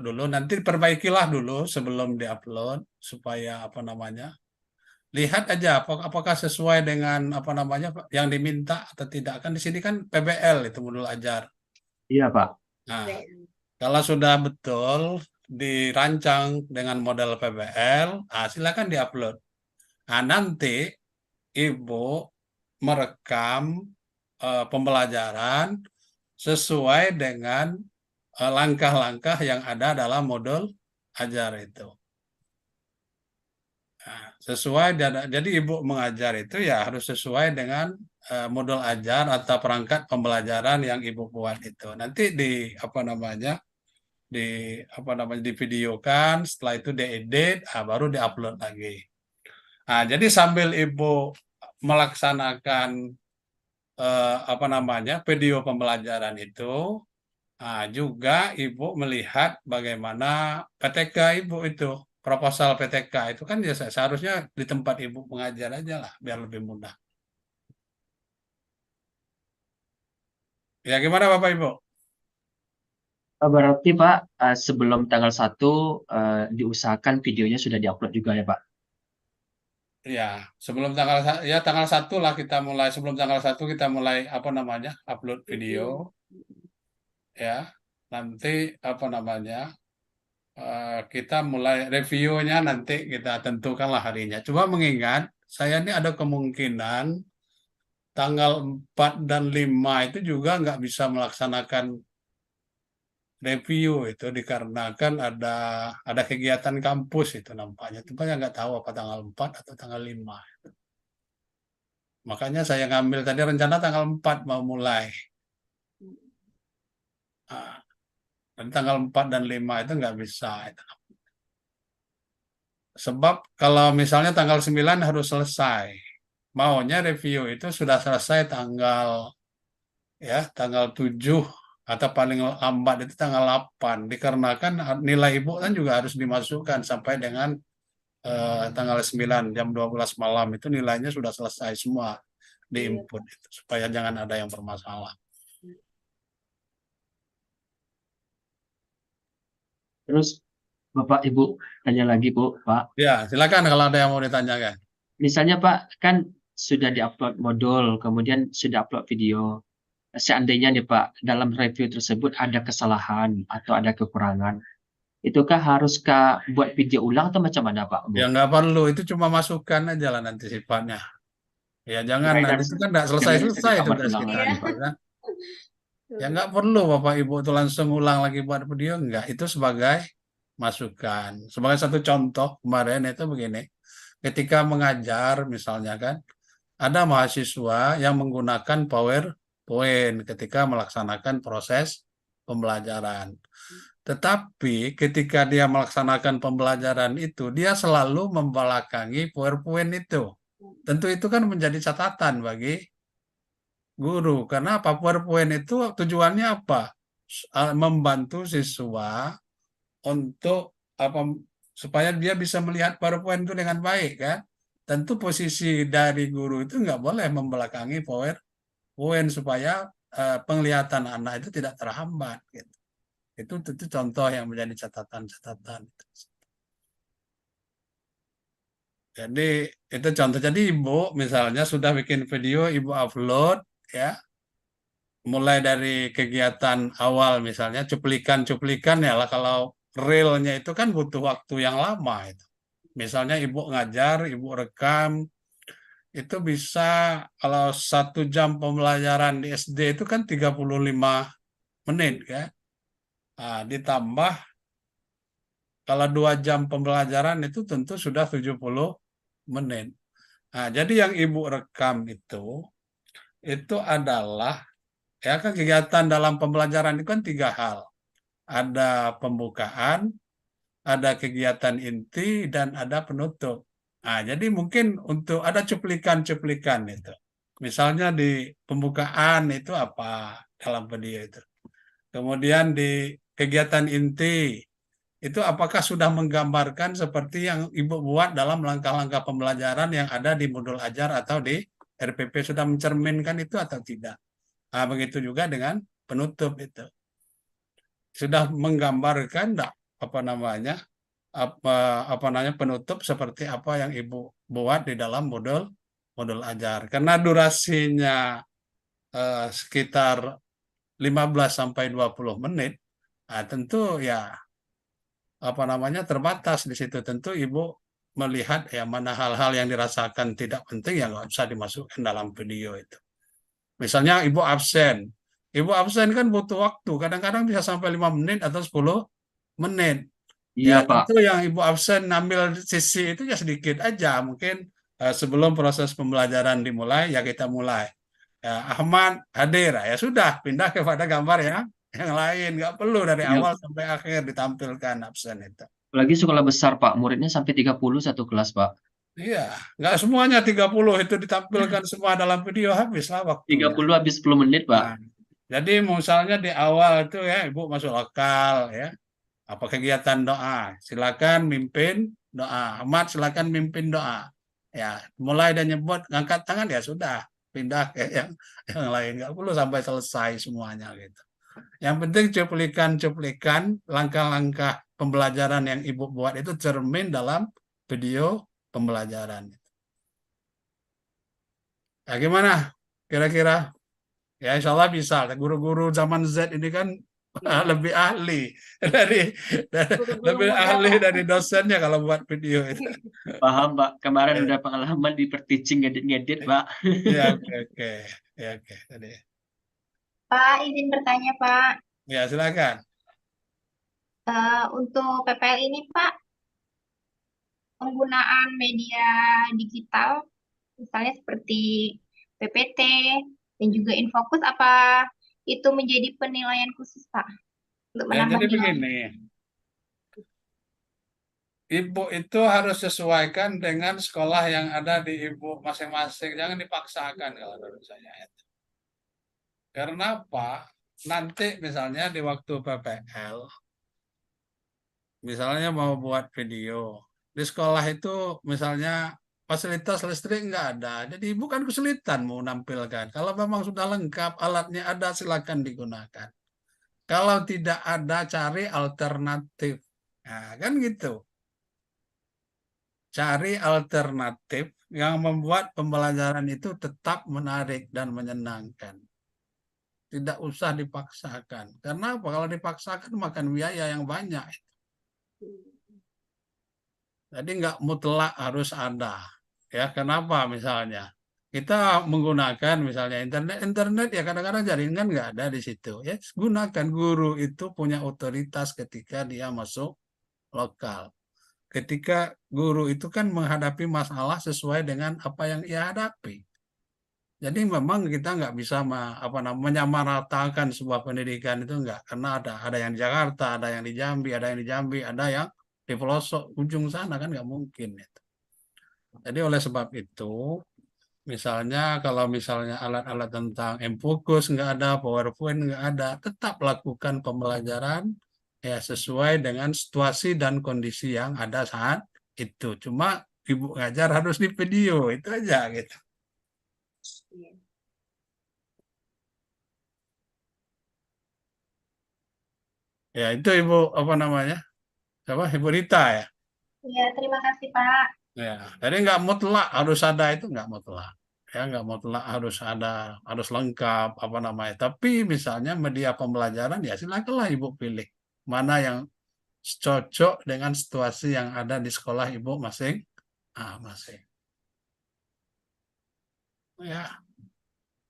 dulu, nanti perbaikilah dulu sebelum diupload supaya apa namanya lihat aja apakah sesuai dengan apa namanya yang diminta atau tidak. Kan di sini kan PBL itu modul ajar. Iya Pak. Nah, kalau sudah betul dirancang dengan model PBL, silakan diupload. Nah, nanti Ibu merekam pembelajaran sesuai dengan langkah-langkah yang ada dalam modul ajar itu. Nah, sesuai jadi Ibu mengajar itu ya harus sesuai dengan modul ajar atau perangkat pembelajaran yang Ibu buat itu. Nanti di apa namanya divideokan, setelah itu diedit, baru diupload lagi. Nah, jadi sambil Ibu melaksanakan apa namanya video pembelajaran itu, juga Ibu melihat bagaimana PTK Ibu itu, proposal PTK itu kan ya seharusnya di tempat Ibu mengajar aja lah, biar lebih mudah. Ya gimana Bapak Ibu? Berarti Pak, sebelum tanggal 1 diusahakan videonya sudah diupload juga ya Pak? Ya, sebelum tanggal 1 lah kita mulai, sebelum tanggal 1 kita mulai apa namanya upload video. Ya, nanti apa namanya kita mulai reviewnya nanti kita tentukanlah harinya. Coba mengingat saya ini ada kemungkinan tanggal 4 dan 5 itu juga nggak bisa melaksanakan review itu dikarenakan ada kegiatan kampus itu nampaknya. Cuma saya nggak tahu apa tanggal 4 atau tanggal 5. Makanya saya ngambil tadi rencana tanggal 4 mau mulai. Dan tanggal 4 dan 5 itu nggak bisa. Sebab kalau misalnya tanggal 9 harus selesai. Maunya review itu sudah selesai tanggal 7 atau paling lambat itu tanggal 8. Dikarenakan nilai ibu kan juga harus dimasukkan sampai dengan tanggal 9 jam 12 malam itu nilainya sudah selesai semua diinput itu, supaya jangan ada yang bermasalah. Terus Bapak Ibu tanya lagi Bu, Pak. Ya, silakan kalau ada yang mau ditanyakan. Misalnya Pak, kan sudah diupload modul, kemudian sudah upload video. Seandainya nih Pak, dalam review tersebut ada kesalahan atau ada kekurangan, itukah haruskah buat video ulang atau macam mana Pak Bu? Ya nggak perlu, itu cuma masukan aja lah nanti sifatnya. Ya jangan, Kirain nanti harus itu kan nggak selesai-selesai di-cover tugas ulang kita lagi, gitu Pak. kan. Ya nggak perlu Bapak Ibu itu langsung ulang lagi buat video, enggak. Itu sebagai masukan. Sebagai satu contoh kemarin itu begini, ketika mengajar misalnya kan, ada mahasiswa yang menggunakan PowerPoint ketika melaksanakan proses pembelajaran. Tetapi ketika dia melaksanakan pembelajaran itu, dia selalu membelakangi PowerPoint itu. Tentu itu kan menjadi catatan bagi guru. Karena apa? PowerPoint itu tujuannya apa? Membantu siswa untuk apa? Supaya dia bisa melihat PowerPoint itu dengan baik kan. Tentu posisi dari guru itu nggak boleh membelakangi PowerPoint supaya penglihatan anak itu tidak terhambat gitu. Itu contoh yang menjadi catatan-catatan. Jadi itu contoh. Jadi ibu misalnya sudah bikin video, ibu upload ya, mulai dari kegiatan awal misalnya cuplikan-cuplikan ya lah, kalau realnya itu kan butuh waktu yang lama itu. Misalnya ibu ngajar, ibu rekam, itu bisa kalau 1 jam pembelajaran di SD itu kan 35 menit kan. Nah, ditambah kalau 2 jam pembelajaran itu tentu sudah 70 menit. Nah, jadi yang ibu rekam itu adalah ya kan kegiatan dalam pembelajaran itu kan 3 hal. Ada pembukaan, ada kegiatan inti, dan ada penutup. Nah, jadi mungkin untuk ada cuplikan-cuplikan itu. Misalnya di pembukaan itu apa dalam video itu. Kemudian di kegiatan inti, itu apakah sudah menggambarkan seperti yang Ibu buat dalam langkah-langkah pembelajaran yang ada di modul ajar atau di RPP, sudah mencerminkan itu atau tidak. Nah, begitu juga dengan penutup itu. Sudah menggambarkan enggak apa namanya penutup seperti apa yang Ibu buat di dalam modul ajar. Karena durasinya sekitar 15 sampai 20 menit, nah, tentu ya terbatas di situ. Tentu Ibu melihat ya mana hal-hal yang dirasakan tidak penting yang nggak usah dimasukkan dalam video itu. Misalnya Ibu absen kan butuh waktu, kadang-kadang bisa sampai 5 menit atau 10 menit. Iya, Ya Pak. tentu yang Ibu absen ambil sisi itu ya sedikit aja, mungkin sebelum proses pembelajaran dimulai ya kita mulai. Ya, Ahmad hadir, ya sudah pindah kepada gambar yang lain, nggak perlu dari Iya. awal sampai akhir ditampilkan absen itu. Apalagi sekolah besar, Pak. Muridnya sampai 30 satu kelas, Pak. Iya, nggak semuanya 30 itu ditampilkan semua dalam video, habislah waktunya. 30 habis 10 menit, Pak. Nah, jadi misalnya di awal itu ya Ibu masuk lokal ya, apa kegiatan doa, silakan mimpin doa. Ahmad silakan mimpin doa. Ya, mulai dan nyebut ngangkat tangan ya sudah, pindah ke yang lain, nggak perlu sampai selesai semuanya gitu. Yang penting cuplikan-cuplikan langkah-langkah pembelajaran yang Ibu buat itu cermin dalam video pembelajaran. Ya gimana kira-kira? Ya insya Allah bisa. Guru-guru zaman Z ini kan lebih ahli dari lebih ahli dari dosennya kalau buat video itu. Paham, Pak. Kemarin udah pengalaman di per-teaching ngedit-ngedit, Pak. Ya oke. Ya oke. Tadi. Pak, izin bertanya, Pak. Ya silakan. Untuk PPL ini, Pak, penggunaan media digital, misalnya seperti PPT dan juga Infokus, apa itu menjadi penilaian khusus, Pak? Untuk Ya, menambah jadi nilai. begini. ibu itu harus sesuaikan dengan sekolah yang ada di ibu masing-masing. Jangan dipaksakan kalau menurut saya. Karena apa? Nanti misalnya di waktu PPL, misalnya mau buat video, di sekolah itu misalnya fasilitas listrik nggak ada. Jadi ibu kan kesulitan mau nampilkan. Kalau memang sudah lengkap, alatnya ada, silakan digunakan. Kalau tidak ada, cari alternatif. Nah, kan gitu. Cari alternatif yang membuat pembelajaran itu tetap menarik dan menyenangkan. Tidak usah dipaksakan. Karena apa? Kalau dipaksakan makan biaya yang banyak. Jadi nggak mutlak harus ada. Ya, kenapa misalnya? Kita menggunakan misalnya internet ya kadang-kadang jaringan nggak ada di situ. Ya, gunakan. Guru itu punya otoritas ketika dia masuk lokal. Ketika guru itu kan menghadapi masalah sesuai dengan apa yang ia hadapi. Jadi memang kita nggak bisa menyamaratakan sebuah pendidikan itu nggak, karena ada yang di Jakarta, ada yang di Jambi, ada yang di Jambi, ada yang di pelosok ujung sana kan nggak mungkin. Gitu. Jadi oleh sebab itu, misalnya kalau misalnya alat-alat tentang M-Focus nggak ada, PowerPoint nggak ada, tetap lakukan pembelajaran ya sesuai dengan situasi dan kondisi yang ada saat itu. Cuma ibu ngajar harus di video, itu aja gitu. Ya itu Ibu apa namanya? Siapa? Ibu Rita ya? Iya, terima kasih Pak. Ya, jadi nggak mutlak harus ada itu nggak mutlak. Ya nggak mutlak harus ada, harus lengkap apa namanya. Tapi misalnya media pembelajaran ya silakanlah Ibu pilih mana yang cocok dengan situasi yang ada di sekolah Ibu masing. Masing. Ya,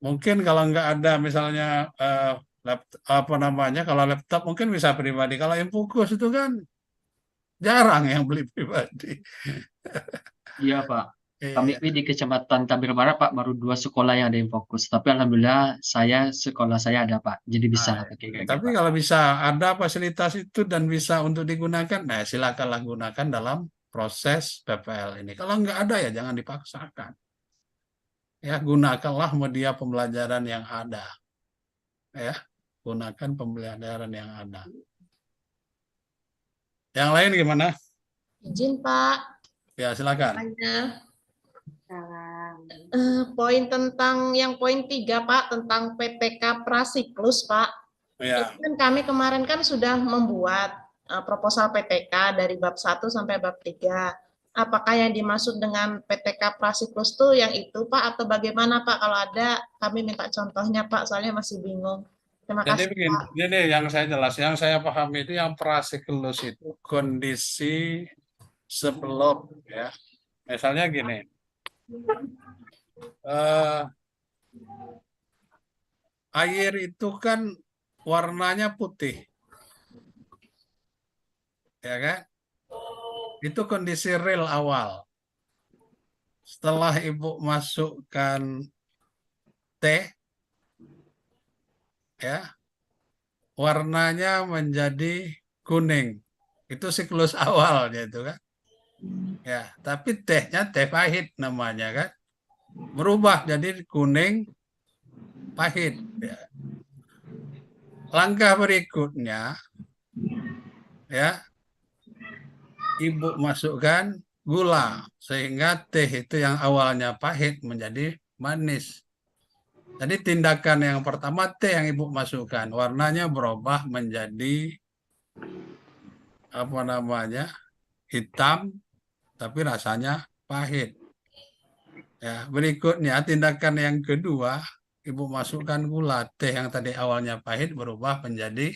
mungkin kalau nggak ada misalnya apa namanya, kalau laptop mungkin bisa pribadi. Kalau yang fokus itu kan jarang yang beli pribadi. Iya Pak. Iya. Kami di Kecamatan Tabir Barat Pak baru 2 sekolah yang ada yang fokus. Tapi alhamdulillah sekolah saya ada Pak. Jadi bisa lah pakai kayak Tapi Pak. kalau bisa ada fasilitas itu dan bisa untuk digunakan, nah silakanlah gunakan dalam proses PPL ini. Kalau nggak ada ya jangan dipaksakan. Ya, gunakanlah media pembelajaran yang ada. Ya, gunakan pembelajaran yang ada. Yang lain gimana? Izin Pak. Ya, silakan. Poin tentang yang poin 3 Pak tentang PTK Prasiklus Pak. Ya. Itu kan kami kemarin kan sudah membuat proposal PTK dari bab 1 sampai bab 3. Apakah yang dimaksud dengan PTK Prasiklus itu yang itu Pak atau bagaimana Pak? Kalau ada kami minta contohnya Pak, soalnya masih bingung. Terima Jadi kasih begini, Pak. ini yang saya jelas, yang saya pahami itu yang prasiklus itu kondisi sebelum ya. Misalnya gini. Air itu kan warnanya putih. Ya kan? Itu kondisi real awal. Setelah Ibu masukkan teh, ya, warnanya menjadi kuning. Itu siklus awalnya itu kan. Ya, tapi tehnya teh pahit namanya kan. Berubah jadi kuning pahit. Ya. Langkah berikutnya, ya, Ibu masukkan gula sehingga teh itu yang awalnya pahit menjadi manis. Jadi tindakan yang pertama teh yang Ibu masukkan, warnanya berubah menjadi apa namanya? Hitam tapi rasanya pahit. Ya, berikutnya tindakan yang kedua, Ibu masukkan gula, teh yang tadi awalnya pahit berubah menjadi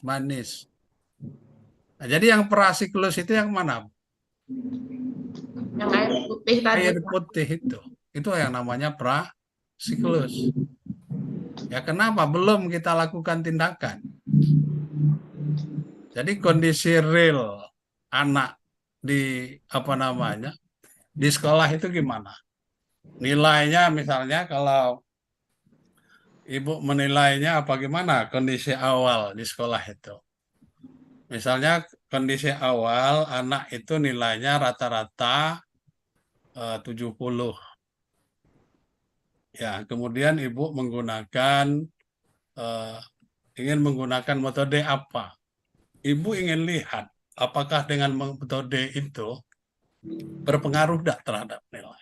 manis. Nah, jadi yang prasiklus itu yang mana? Yang air putih tadi. Air putih itu yang namanya prasiklus. Ya kenapa belum kita lakukan tindakan? Jadi kondisi real anak di apa namanya di sekolah itu gimana? Nilainya misalnya kalau Ibu menilainya apa gimana kondisi awal di sekolah itu? Misalnya kondisi awal anak itu nilainya rata-rata 70. Ya, kemudian ibu ingin menggunakan metode apa? Ibu ingin lihat apakah dengan metode itu berpengaruh tidak terhadap nilai.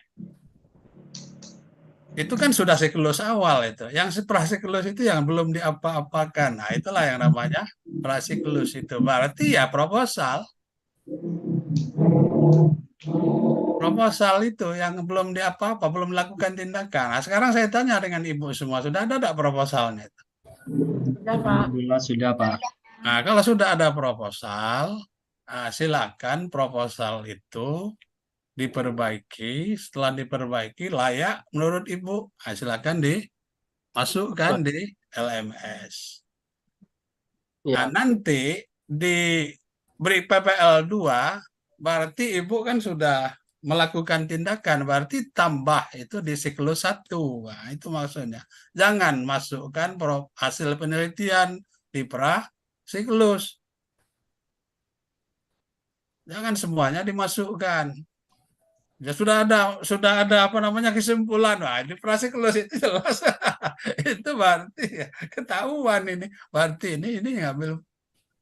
Itu kan sudah siklus awal itu. Yang prasiklus itu yang belum diapa-apakan. Nah, itulah yang namanya prasiklus itu. Berarti ya proposal. Proposal itu yang belum diapa-apa, belum melakukan tindakan. Nah, sekarang saya tanya dengan ibu semua, sudah ada tidak proposalnya? Sudah, Pak. Alhamdulillah sudah, Pak. Nah, kalau sudah ada proposal, silakan proposal itu diperbaiki. Setelah diperbaiki layak menurut ibu, silakan dimasukkan di LMS. Nah, nanti diberi PPL 2, berarti ibu kan sudah melakukan tindakan, berarti tambah itu di siklus 1. Nah, itu maksudnya. Jangan masukkan hasil penelitian di prasiklus. Jangan semuanya dimasukkan. Ya sudah ada apa namanya kesimpulan. Wah, di prasiklus itu jelas. Itu berarti ya, ketahuan ini. Berarti ini ngambil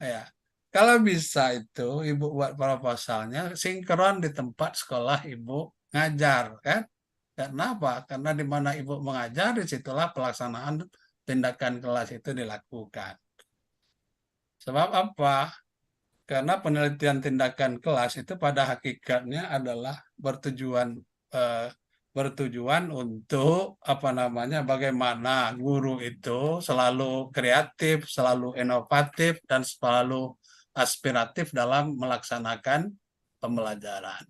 ya. Kalau bisa itu ibu buat proposalnya sinkron di tempat sekolah ibu ngajar, kan? Karena apa? Karena di mana ibu mengajar, disitulah pelaksanaan tindakan kelas itu dilakukan. Sebab apa? Karena penelitian tindakan kelas itu pada hakikatnya adalah bertujuan untuk apa namanya, bagaimana guru itu selalu kreatif, selalu inovatif, dan selalu aspiratif dalam melaksanakan pembelajaran.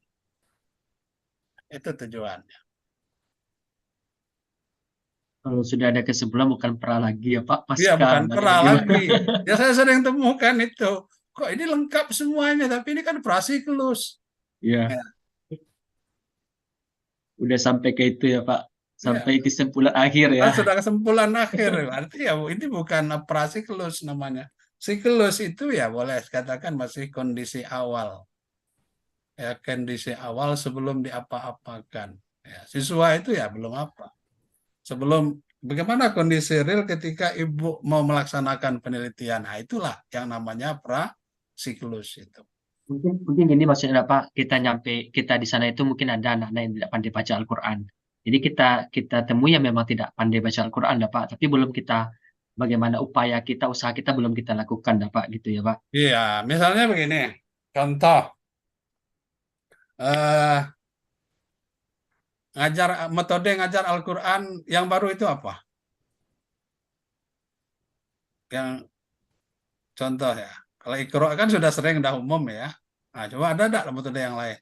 Itu tujuannya. Kalau sudah ada kesimpulan bukan pernah lagi ya Pak, Iya, pasca. bukan pernah lagi. Ya saya sering temukan itu. Kok ini lengkap semuanya, tapi ini kan prasiklus. Iya. Ya. Udah sampai ke itu ya Pak, sampai kesimpulan akhir ya. Sudah kesimpulan akhir, berarti ya ini bukan prasiklus namanya. Siklus itu ya boleh katakan masih kondisi awal. Ya, kondisi awal sebelum diapa-apakan. Ya, siswa itu ya belum apa. Sebelum bagaimana kondisi real ketika ibu mau melaksanakan penelitian. Nah, itulah yang namanya prasiklus itu. Mungkin gini maksudnya Pak, kita di sana itu mungkin ada anak-anak yang tidak pandai baca Al-Quran. Jadi kita temui yang memang tidak pandai baca Al-Quran Pak, tapi belum kita bagaimana usaha kita belum kita lakukan Pak gitu ya Pak. Iya, misalnya begini, contoh metode ngajar Al-Quran yang baru itu apa? Yang contoh ya, kalau Iqra kan sudah sering, dah umum ya. Nah, coba ada enggak metode yang lain?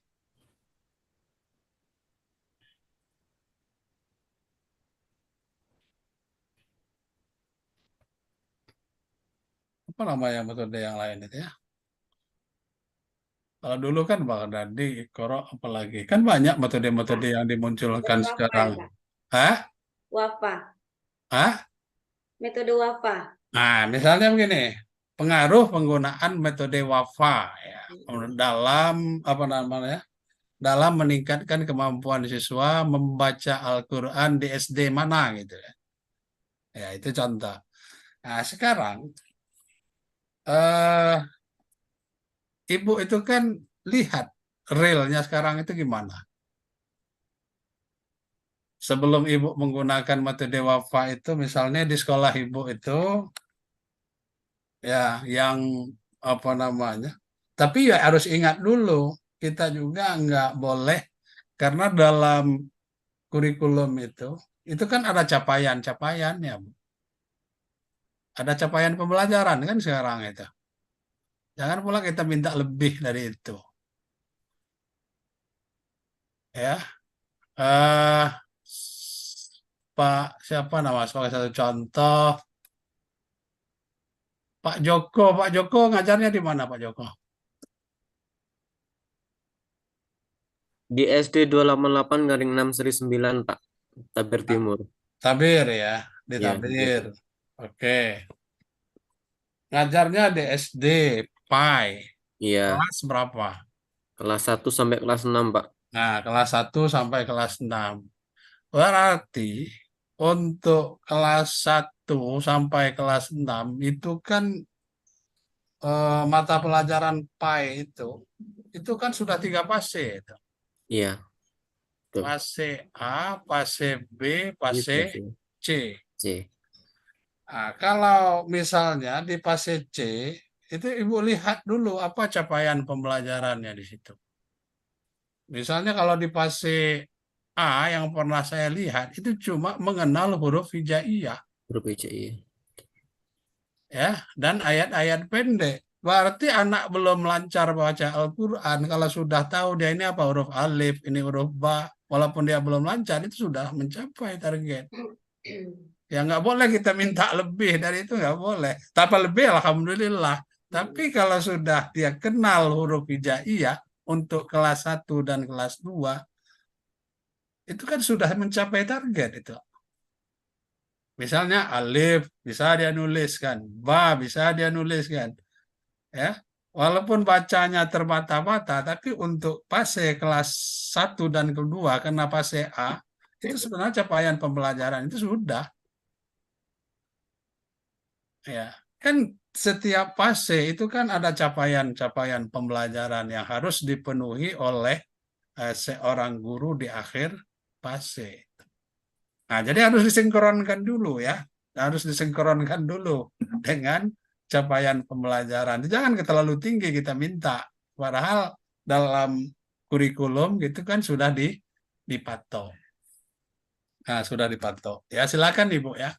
Apa namanya metode yang lain itu ya? Kalau dulu kan Baghdadi, Iqra, apalagi. Kan banyak metode-metode yang dimunculkan sekarang. Hah? Wafa. Hah? Metode Wafa. Nah, misalnya begini, pengaruh penggunaan metode Wafa ya, dalam apa namanya? Dalam meningkatkan kemampuan siswa membaca Al-Quran di SD mana gitu ya. Ya, itu contoh. Nah, sekarang ibu itu kan lihat realnya sekarang itu gimana. Sebelum ibu menggunakan metode Wafa itu, misalnya di sekolah ibu itu ya yang apa namanya. Tapi ya harus ingat dulu, kita juga nggak boleh, karena dalam kurikulum itu kan ada capaian-capaiannya. Ada capaian pembelajaran kan sekarang itu. Jangan pula kita minta lebih dari itu. Ya. Pak siapa nama sebagai satu contoh, Pak Joko ngajarnya di mana Pak Joko? Di SD 288/6 Seri 9 Pak, Tabir Timur. Tabir ya, di Ya, Tabir. Oke. Ngajarnya di SD pi. Iya, Kelas berapa? kelas 1 sampai kelas 6, Pak. Nah, kelas 1 sampai kelas 6. Berarti untuk kelas 1 sampai kelas 6 itu kan mata pelajaran pi itu kan sudah 3 fase itu. Iya, betul. Fase A, fase B, fase Fase C. C. Nah, kalau misalnya di fase C, itu Ibu lihat dulu apa capaian pembelajarannya di situ. Misalnya kalau di fase A yang pernah saya lihat, itu cuma mengenal huruf hijaiyah. Huruf HCI. Ya, dan ayat-ayat pendek. Berarti anak belum lancar baca Al-Quran. Kalau sudah tahu dia ini apa huruf alif, ini huruf ba, walaupun dia belum lancar, itu sudah mencapai target. Ya nggak boleh kita minta lebih dari itu, nggak boleh. Tapi lebih alhamdulillah. Tapi kalau sudah dia kenal huruf hijaiyah untuk kelas 1 dan kelas 2, itu kan sudah mencapai target itu. Misalnya alif bisa dia nuliskan, ba bisa dia nuliskan. Ya, walaupun bacanya terbata-bata, tapi untuk fase kelas 1 dan kedua, karena fase A, itu sebenarnya capaian pembelajaran itu sudah. Ya, kan setiap fase itu kan ada capaian-capaian pembelajaran yang harus dipenuhi oleh seorang guru di akhir fase. Nah, jadi harus disinkronkan dulu ya. Harus disinkronkan dulu dengan capaian pembelajaran. Jangan terlalu tinggi kita minta. Padahal dalam kurikulum gitu kan sudah dipatok. Nah, sudah dipatok. Ya, silakan Ibu ya.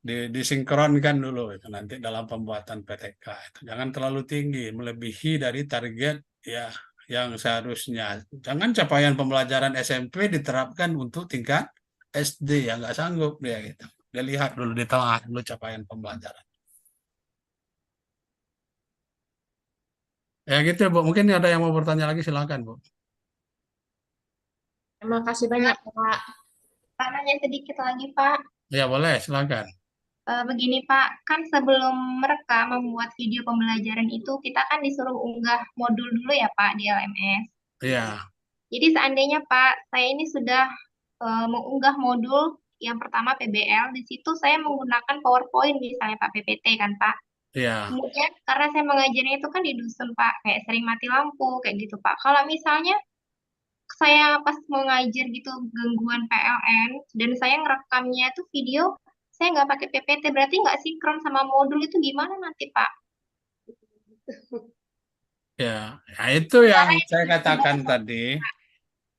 Disinkronkan dulu itu nanti dalam pembuatan PTK. Itu jangan terlalu tinggi, melebihi dari target ya yang seharusnya. Jangan capaian pembelajaran SMP diterapkan untuk tingkat SD ya nggak sanggup dia gitu. Dia lihat dulu di tengah dulu capaian pembelajaran. Ya gitu Bu. Mungkin ada yang mau bertanya lagi silakan Bu. Terima kasih banyak, Pak. Pak, nanya sedikit lagi, Pak. Ya boleh silakan. Begini, Pak, kan sebelum merekam membuat video pembelajaran itu, kita kan disuruh unggah modul dulu ya, Pak, di LMS. Iya. Jadi seandainya, Pak, saya ini sudah mengunggah modul yang pertama PBL, di situ saya menggunakan PowerPoint misalnya Pak, PPT kan, Pak. Iya. Kemudian karena saya mengajarnya itu kan di dusun, Pak, kayak sering mati lampu, kayak gitu, Pak. Kalau misalnya saya pas mengajar gitu gangguan PLN dan saya ngerekamnya itu video, saya nggak pakai PPT, berarti nggak sinkron sama modul itu gimana nanti, Pak? Ya, ya itu yang saya katakan tadi.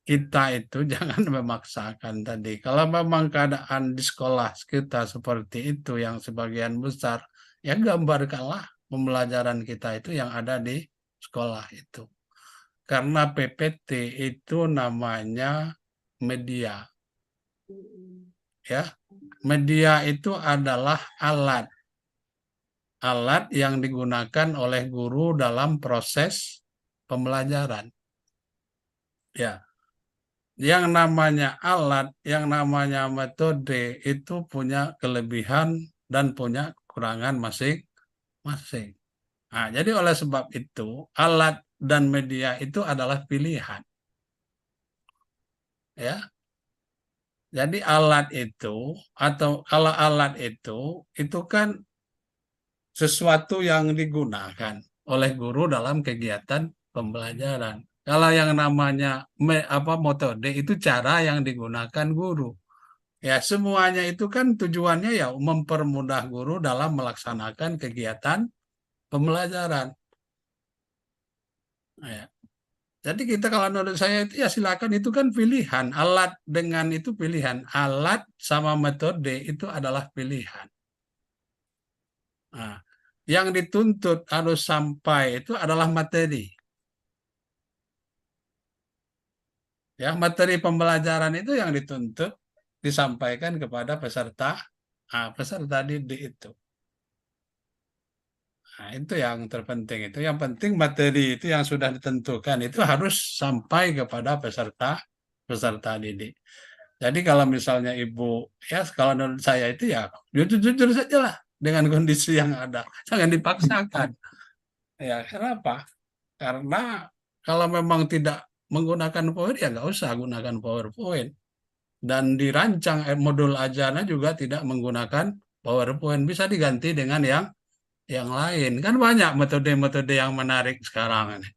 Kita itu jangan memaksakan tadi. Kalau memang keadaan di sekolah kita seperti itu yang sebagian besar, ya gambarkanlah pembelajaran kita itu yang ada di sekolah itu. Karena PPT itu namanya media. Ya, media itu adalah alat. Alat yang digunakan oleh guru dalam proses pembelajaran. Ya. Yang namanya alat, yang namanya metode itu punya kelebihan dan punya kekurangan masing-masing. Nah, jadi oleh sebab itu, alat dan media itu adalah pilihan. Ya. Jadi alat itu, atau kalau alat itu kan sesuatu yang digunakan oleh guru dalam kegiatan pembelajaran. Kalau yang namanya metode itu cara yang digunakan guru. Ya, semuanya itu kan tujuannya ya mempermudah guru dalam melaksanakan kegiatan pembelajaran. Ya. Jadi kita kalau menurut saya itu ya silakan itu kan pilihan. Alat dengan itu pilihan. Alat sama metode itu adalah pilihan. Nah, yang dituntut harus sampai itu adalah materi. Ya, materi pembelajaran itu yang dituntut disampaikan kepada peserta didik itu. Nah, itu yang terpenting itu. Yang penting materi itu yang sudah ditentukan itu harus sampai kepada peserta didik. Jadi kalau misalnya Ibu, ya kalau menurut saya itu ya jujur-jujur saja lah dengan kondisi yang ada. Jangan dipaksakan. Ya, kenapa? Karena kalau memang tidak menggunakan PowerPoint, ya nggak usah gunakan PowerPoint. Dan dirancang modul Ajana juga tidak menggunakan PowerPoint. Bisa diganti dengan yang lain. Kan banyak metode-metode yang menarik sekarang ini,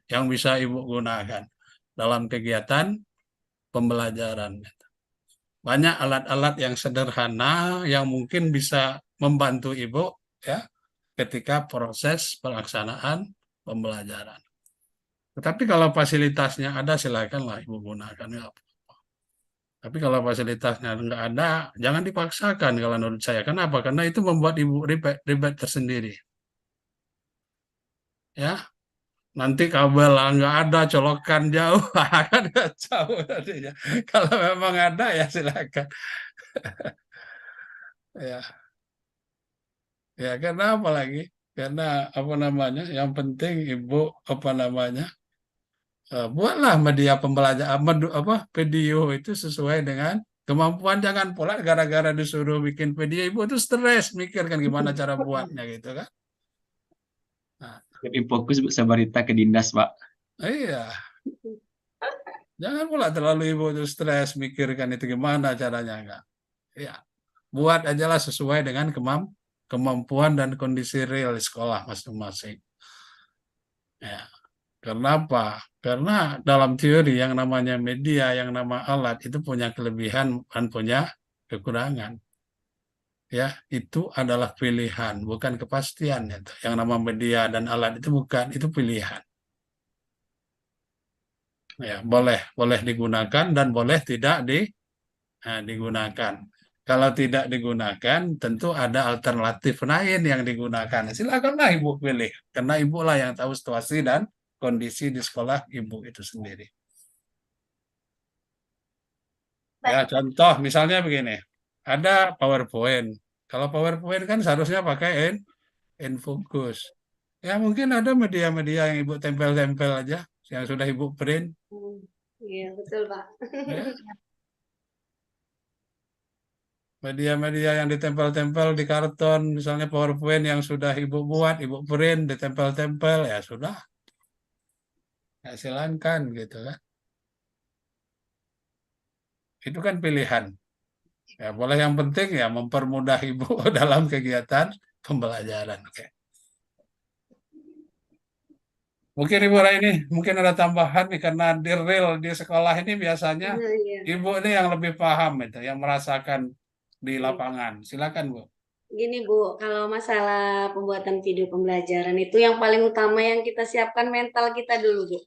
yang bisa Ibu gunakan dalam kegiatan pembelajaran. Banyak alat-alat yang sederhana yang mungkin bisa membantu Ibu ya ketika proses pelaksanaan pembelajaran. Tetapi kalau fasilitasnya ada, silakanlah Ibu gunakan. Ya. Tapi kalau fasilitasnya nggak ada, jangan dipaksakan kalau menurut saya. Kenapa? Karena itu membuat Ibu ribet tersendiri. Ya, nanti kabel nggak ada, colokan jauh, kan nggak jauh tadinya. Kalau memang ada ya silakan. Ya, ya karena apa lagi? Karena apa namanya? Yang penting Ibu apa namanya? Buatlah media pembelajaran video itu sesuai dengan kemampuan. Jangan pula gara-gara disuruh bikin video Ibu itu stres mikir kan gimana cara buatnya gitu kan. Nah, Lebih fokus berita ke dinas, Pak. iya. Jangan pula terlalu Ibu itu stres mikirkan itu gimana caranya enggak. Ya, buat ajalah sesuai dengan kemampuan dan kondisi real di sekolah masing-masing. Ya. Kenapa? Karena dalam teori yang namanya media, yang nama alat itu punya kelebihan dan punya kekurangan. Ya, itu adalah pilihan, bukan kepastian itu. Yang nama media dan alat itu bukan, itu pilihan. Ya, boleh digunakan dan boleh tidak digunakan. Kalau tidak digunakan, tentu ada alternatif lain yang digunakan. Silakanlah Ibu pilih, karena Ibu lah yang tahu situasi dan kondisi di sekolah Ibu itu sendiri. Ya, contoh misalnya begini, ada PowerPoint. Kalau PowerPoint kan seharusnya pakai InFocus. Ya mungkin ada media-media yang Ibu tempel-tempel aja, yang sudah Ibu print. Iya, betul, Pak. Ya. Media-media yang ditempel-tempel di karton, misalnya PowerPoint yang sudah Ibu buat, Ibu print, ditempel-tempel, ya sudah. Ya silakan gitu kan. Itu kan pilihan. Ya boleh, yang penting ya mempermudah Ibu dalam kegiatan pembelajaran. Oke. Mungkin Ibu Raini, mungkin ada tambahan nih, karena di real di sekolah ini biasanya Iya. Ibu ini yang lebih paham itu, yang merasakan di lapangan. Silakan Bu. Gini Bu, kalau masalah pembuatan video pembelajaran itu yang paling utama yang kita siapkan mental kita dulu Bu.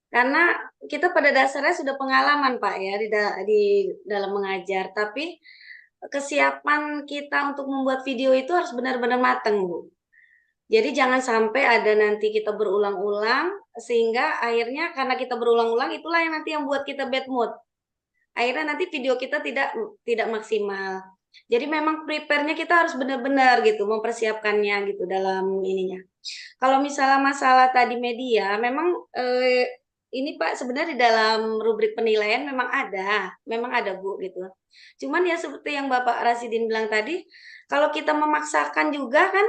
Karena kita pada dasarnya sudah pengalaman Pak ya di dalam mengajar, tapi kesiapan kita untuk membuat video itu harus benar-benar matang Bu. Jadi jangan sampai ada nanti kita berulang-ulang sehingga akhirnya karena kita berulang-ulang itulah yang nanti yang buat kita bad mood. Akhirnya nanti video kita tidak maksimal. Jadi memang prepare-nya kita harus benar-benar gitu mempersiapkannya gitu dalam ininya. Kalau misalnya masalah tadi media, memang ini Pak sebenarnya di dalam rubrik penilaian memang ada Bu gitu. Cuman ya seperti yang Bapak Rasidin bilang tadi, kalau kita memaksakan juga kan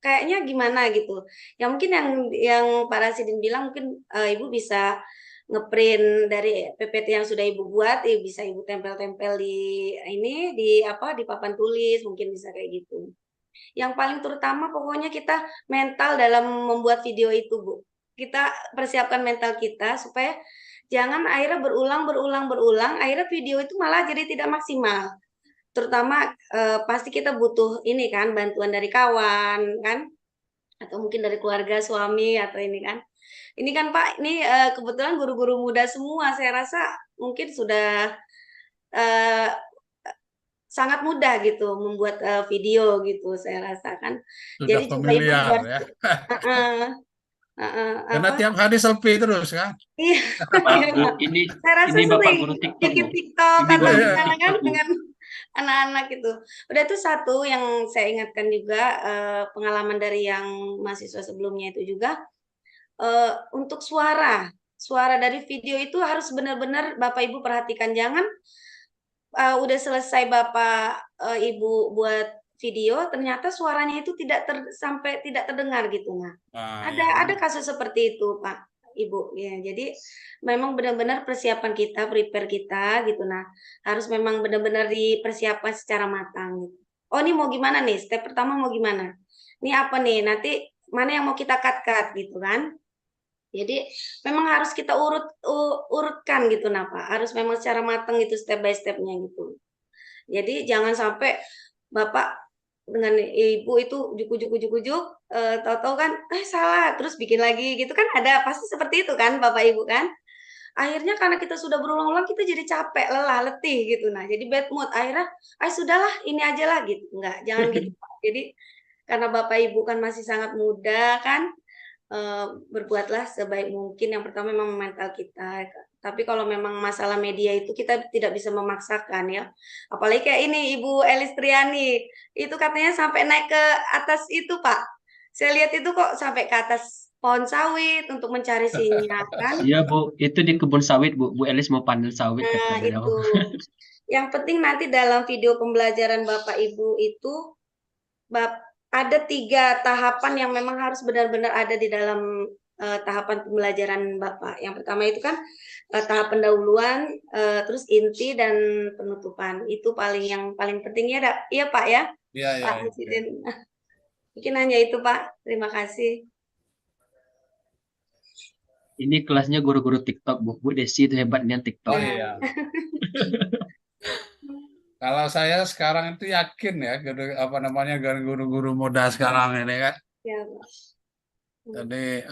kayaknya gimana gitu. Ya mungkin yang Pak Rasidin bilang mungkin Ibu bisa ngeprint dari PPT yang sudah Ibu buat, bisa Ibu tempel-tempel di papan tulis, mungkin bisa kayak gitu. Yang paling terutama pokoknya kita mental dalam membuat video itu, Bu. Kita persiapkan mental kita supaya jangan akhirnya berulang, akhirnya video itu malah jadi tidak maksimal. Terutama pasti kita butuh ini kan bantuan dari kawan kan, atau mungkin dari keluarga suami atau ini kan. Ini kan Pak, ini kebetulan guru-guru muda semua, saya rasa mungkin sudah sangat mudah gitu membuat video gitu, saya rasa kan. Sudah Jadi coba Ibu familiar ya. Karena apa? tiap hari selfie terus kan. Iya. Saya rasa ini Bapak sering guru TikTok, bikin Bu. TikTok Ini atau Bapak gimana kan TikTok, Bu. dengan anak-anak itu. Udah itu satu yang saya ingatkan juga pengalaman dari yang mahasiswa sebelumnya itu juga untuk suara dari video itu harus benar-benar Bapak Ibu perhatikan, jangan udah selesai Bapak Ibu buat video, ternyata suaranya itu sampai tidak terdengar gitu. Nah, ada kasus seperti itu, Pak, Ibu. Ya, jadi memang benar-benar persiapan kita, prepare kita gitu. Nah, harus memang benar-benar dipersiapkan secara matang. Gitu. Oh, ini mau gimana nih? Step pertama mau gimana? Ini apa nih? Nanti mana yang mau kita cut gitu kan? Jadi memang harus kita urutkan gitu, nah Pak. Harus memang secara matang itu step by stepnya gitu. Jadi jangan sampai Bapak dengan Ibu itu ujuk-ujuk, tahu-tahu kan, salah, terus bikin lagi gitu kan ada pasti seperti itu kan Bapak Ibu kan. Akhirnya karena kita sudah berulang-ulang kita jadi capek, lelah, letih gitu. Nah jadi bad mood. Akhirnya, sudahlah ini aja lah gitu. Enggak, jangan gitu Pak. Jadi karena Bapak Ibu kan masih sangat muda kan, berbuatlah sebaik mungkin. Yang pertama memang mental kita. Tapi kalau memang masalah media itu kita tidak bisa memaksakan ya. Apalagi kayak ini Ibu Elistriani, itu katanya sampai naik ke atas itu Pak. Saya lihat itu kok sampai ke atas pohon sawit untuk mencari sinyal kan. Iya Bu, itu di kebun sawit Bu. Bu Elis mau panen sawit Nah katanya. itu. Yang penting nanti dalam video pembelajaran Bapak Ibu itu ada 3 tahapan yang memang harus benar-benar ada di dalam tahapan pembelajaran Bapak. Yang pertama itu kan tahap pendahuluan, terus inti dan penutupan. Itu yang paling penting ya, iya Pak ya? Iya, iya. Pak Presiden. Mungkin hanya itu Pak. Terima kasih. Ini kelasnya guru-guru TikTok Bu. Bu Desi itu hebatnya TikTok. Oh iya. Kalau saya sekarang itu yakin ya, guru-guru muda sekarang ini kan. Ya, Pak. Jadi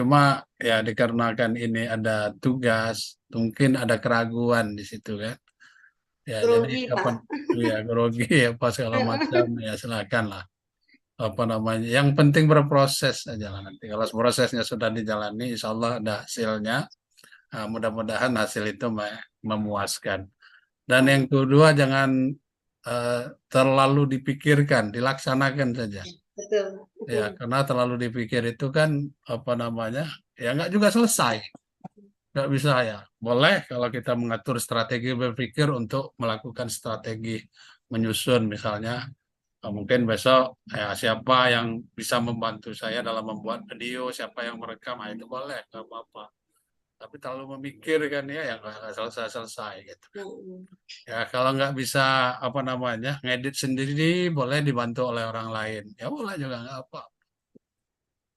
cuma ya dikarenakan ini ada tugas, mungkin ada keraguan di situ kan. Ya Grogi, jadi Pak. grogi apa segala macam ya silakan lah. Yang penting berproses aja lah nanti. Kalau prosesnya sudah dijalani, insya Allah ada hasilnya. Nah, mudah-mudahan hasil itu memuaskan. Dan yang kedua jangan terlalu dipikirkan, dilaksanakan saja. Betul. Ya, karena terlalu dipikir itu kan ya nggak juga selesai. Nggak bisa ya. Boleh kalau kita mengatur strategi berpikir untuk melakukan strategi menyusun misalnya. Mungkin besok siapa yang bisa membantu saya dalam membuat video, siapa yang merekam, itu boleh, nggak apa-apa. Tapi terlalu memikirkan ya nggak selesai-selesai gitu. Ya kalau nggak bisa ngedit sendiri, boleh dibantu oleh orang lain. Ya boleh juga nggak apa.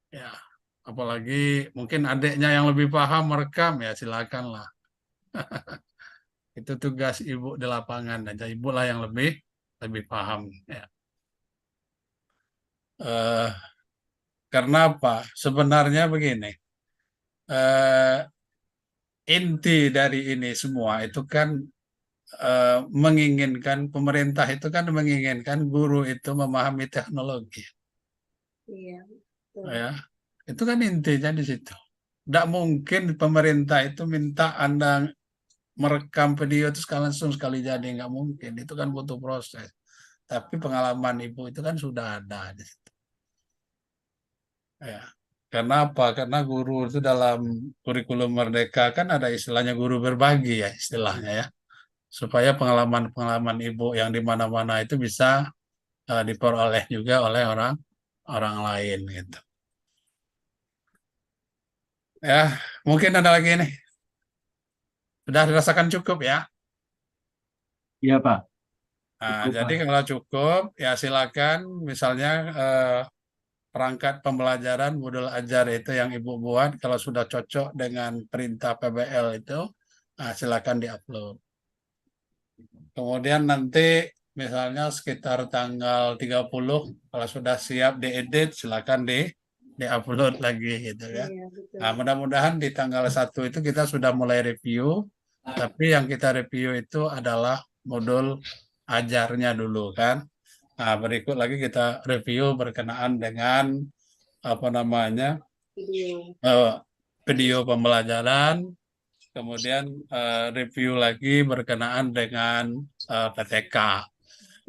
Ya apalagi mungkin adiknya yang lebih paham merekam ya silakanlah. Itu tugas ibu di lapangan aja, ibu lah yang lebih paham ya. Karena apa? Sebenarnya begini, inti dari ini semua itu kan pemerintah itu kan menginginkan guru itu memahami teknologi. Iya. Ya, itu kan intinya di situ. Tidak mungkin pemerintah itu minta Anda merekam video itu langsung sekali jadi, nggak mungkin. Itu kan butuh proses. Tapi pengalaman Ibu itu kan sudah ada di situ. Ya. Karena apa? Karena guru itu dalam kurikulum Merdeka kan ada istilahnya guru berbagi ya istilahnya ya. Supaya pengalaman-pengalaman Ibu yang di mana-mana itu bisa diperoleh juga oleh orang lain gitu. Ya, mungkin ada lagi nih. Sudah dirasakan cukup ya? Iya Pak. Nah, Cukup, jadi Pak. kalau cukup ya silakan misalnya perangkat pembelajaran modul ajar itu yang Ibu buat kalau sudah cocok dengan perintah PBL itu silakan diupload. Kemudian nanti misalnya sekitar tanggal 30 kalau sudah siap diedit silakan diupload lagi gitu ya. Iya, betul. Nah, mudah-mudahan di tanggal 1 itu kita sudah mulai review, tapi yang kita review itu adalah modul ajarnya dulu kan. Nah, berikut lagi kita review berkenaan dengan video pembelajaran, kemudian review lagi berkenaan dengan PTK.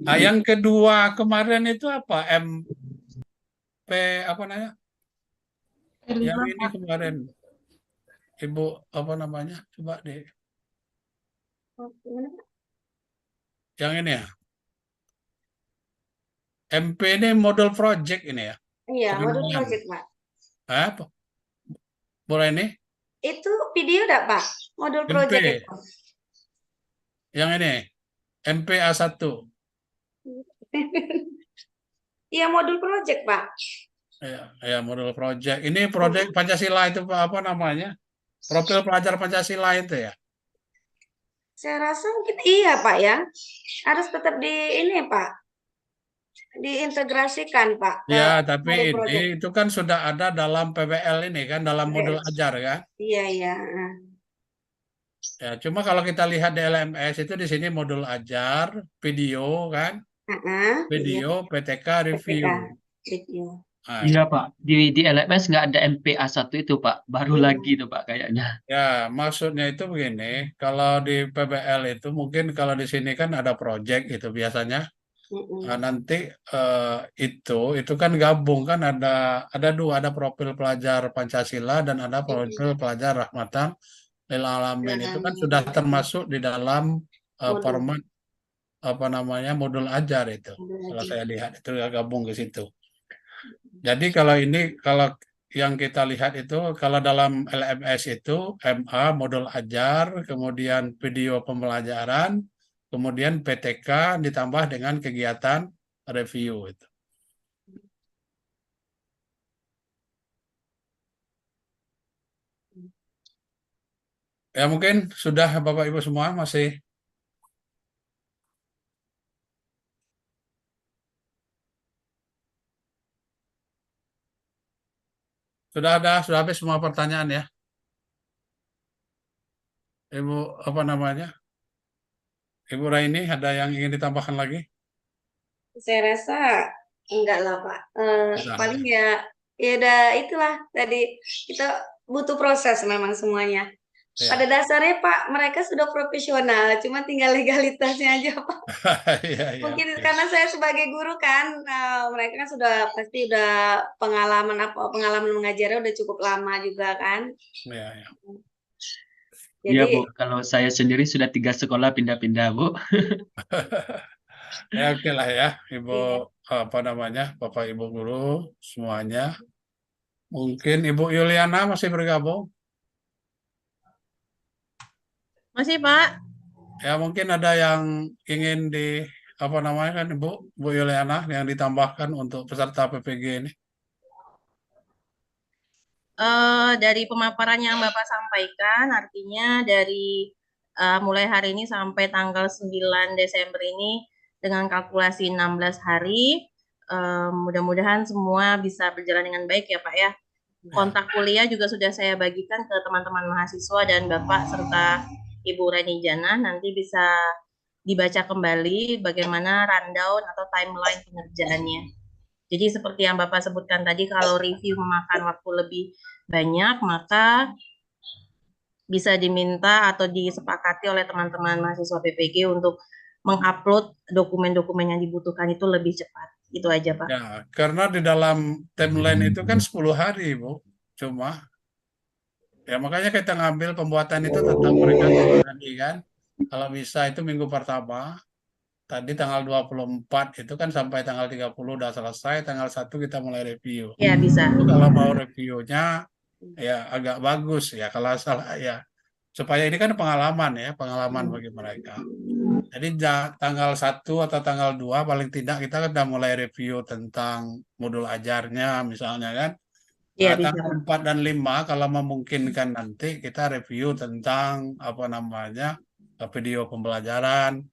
Nah, yang kedua kemarin itu apa? MP apa namanya? Yang ini kemarin Ibu apa namanya? Coba deh. Yang ini ya. MP ini model project ini ya? Iya, modul Pengembangan. project, Pak. Apa? Boleh ini? Itu video enggak, Pak? Modul MP. project itu. Yang ini. MPA1. Iya, modul project, Pak. Ya, model project. Ini project Pancasila itu Pak, apa namanya? Profil pelajar Pancasila itu ya? Saya rasa mungkin iya, Pak ya. Harus tetap di ini, Pak. Diintegrasikan, Pak, ke Ya, tapi modul ini project. itu kan sudah ada dalam PBL ini kan, dalam modul Yes. ajar kan? Iya, iya. Ya, cuma kalau kita lihat di LMS itu di sini modul ajar, video kan? Iya. Video, PTK, review. PTK, review. Nah, Iya Pak, di LMS nggak ada MPA1 itu Pak, baru lagi tuh Pak kayaknya. ya, maksudnya itu begini, kalau di PBL itu mungkin kalau di sini kan ada project itu biasanya. Nah, nanti itu kan gabung kan ada dua, ada profil pelajar Pancasila dan ada profil pelajar Rahmatan lil Alamin. Itu kan sudah termasuk di dalam format apa namanya modul ajar itu. Kalau saya lihat itu gabung ke situ. Jadi kalau yang kita lihat itu kalau dalam LMS itu MA modul ajar, kemudian video pembelajaran, kemudian PTK ditambah dengan kegiatan review itu. Ya mungkin sudah Bapak Ibu semua masih sudah habis semua pertanyaan ya. Ibu apa namanya? Ibu Raini ada yang ingin ditambahkan lagi? Saya rasa enggak lah, Pak. Sudah, Paling ya udah itulah tadi kita butuh proses memang semuanya. Ya. Pada dasarnya Pak, mereka sudah profesional, cuma tinggal legalitasnya aja Pak. Iya, iya, Mungkin oke. karena saya sebagai guru kan, mereka kan sudah pasti udah pengalaman mengajarnya udah cukup lama juga kan. Iya, iya. Iya Jadi Bu, kalau saya sendiri sudah 3 sekolah pindah-pindah Bu. Ya oke lah ya, Ibu Iya. apa namanya, Bapak Ibu guru semuanya. Mungkin Ibu Yuliana masih bergabung? Masih, Pak. Ya mungkin ada yang ingin apa namanya kan Ibu Yuliana yang ditambahkan untuk peserta PPG ini. Dari pemaparan yang Bapak sampaikan, artinya dari mulai hari ini sampai tanggal 9 Desember ini dengan kalkulasi 16 hari, mudah-mudahan semua bisa berjalan dengan baik ya Pak ya. Kontak kuliah juga sudah saya bagikan ke teman-teman mahasiswa dan Bapak serta Ibu Rani Jana, nanti bisa dibaca kembali bagaimana rundown atau timeline pengerjaannya. Jadi seperti yang Bapak sebutkan tadi, kalau review memakan waktu lebih banyak, maka bisa diminta atau disepakati oleh teman-teman mahasiswa PPG untuk mengupload dokumen-dokumen yang dibutuhkan itu lebih cepat. Itu aja, Pak. Ya, karena di dalam timeline itu kan 10 hari, Bu. Cuma, ya makanya kita ngambil pembuatan itu tentang mereka tadi kan. Kalau bisa itu minggu pertama, tadi tanggal 24 itu kan sampai tanggal 30 udah selesai, tanggal 1 kita mulai review. Ya, bisa. Itu kalau mau reviewnya ya agak bagus ya, kalau salah ya. Supaya ini kan pengalaman ya, pengalaman bagi mereka. Jadi tanggal 1 atau tanggal 2 paling tidak kita sudah mulai review tentang modul ajarnya misalnya kan. Iya, Nah, bisa. tanggal 4 dan 5 kalau memungkinkan nanti kita review tentang apa namanya video pembelajaran.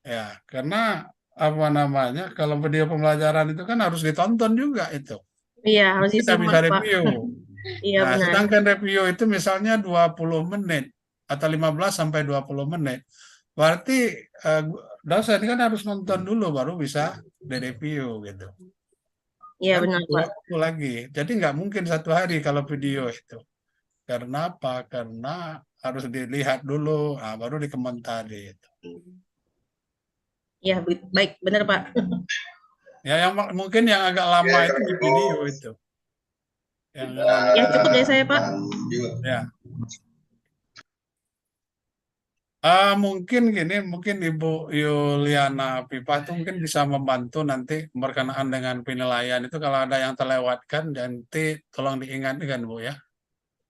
Ya, karena apa namanya kalau video pembelajaran itu kan harus ditonton juga itu. Iya, harus Kita bisa disimak, Pak. review. Iya, Nah, benar. sedangkan review itu misalnya 20 menit atau 15 sampai 20 menit. Berarti dosen kan harus nonton dulu baru bisa direview gitu. Iya, Kan benar, butuh Pak. waktu lagi. Jadi nggak mungkin 1 hari kalau video itu. Karena apa? Karena harus dilihat dulu, baru dikomentari. Iya, baik, benar, Pak. Ya, yang mungkin yang agak lama itu di video itu. Yang Ya, cukup dari saya, Pak. Ya. Mungkin gini, mungkin Ibu Yuliana Pipa itu mungkin bisa membantu nanti berkenaan dengan penilaian itu kalau ada yang terlewatkan nanti tolong diingatkan Bu ya.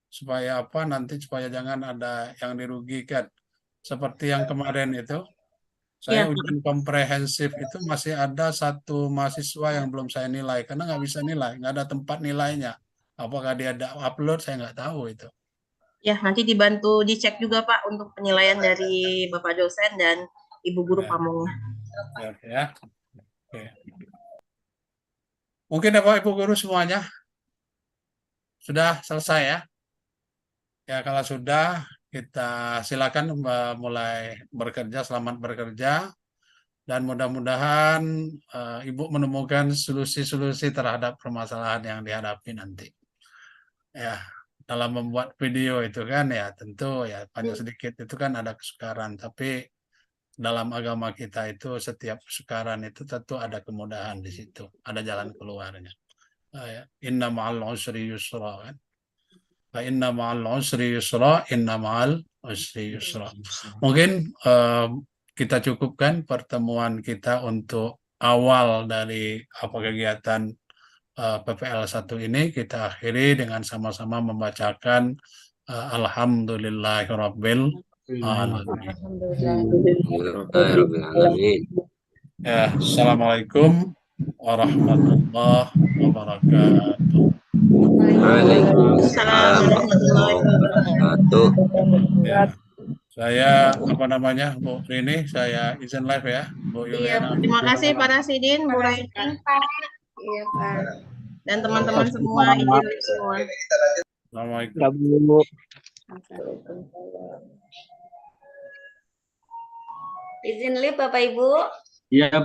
Supaya apa nanti supaya jangan ada yang dirugikan. Seperti yang kemarin itu, saya Ya, ujian komprehensif itu masih ada satu mahasiswa yang belum saya nilai karena nggak bisa nilai, nggak ada tempat nilainya. Apakah dia ada upload, saya nggak tahu itu. ya nanti dibantu dicek juga Pak untuk penilaian dari Bapak dosen dan Ibu guru Ya, pamongnya. ya. Oke. Mungkin Bapak Ibu guru semuanya sudah selesai ya. Ya kalau sudah kita silakan mulai bekerja, selamat bekerja dan mudah-mudahan Ibu menemukan solusi-solusi terhadap permasalahan yang dihadapi nanti. Ya, dalam membuat video itu kan ya tentu ya banyak sedikit itu kan ada kesukaran, tapi dalam agama kita itu setiap kesukaran itu tentu ada kemudahan di situ, ada jalan keluarnya. Ya. Inna ma'al usri yusra kan. Fa inna ma'al usri yusra, inna ma'al usri yusra. Mungkin kita cukupkan pertemuan kita untuk awal dari apa kegiatan PPL 1 ini. Kita akhiri dengan sama-sama membacakan Alhamdulillahirabbil alamin. Alhamdulillahirrahmanirrahim. Ya, Assalamualaikum warahmatullahi wabarakatuh. Waalaikumsalam warahmatullahi wabarakatuh. Ya, saya apa namanya Bu Rini, saya izin live ya Bu Iya, Yuliana. terima kasih Pak Rasidin, Bu Raini, Iya, Pak. dan teman-teman semua, izin semua. Assalamualaikum. Izin live Bapak Ibu. Iya, Bu.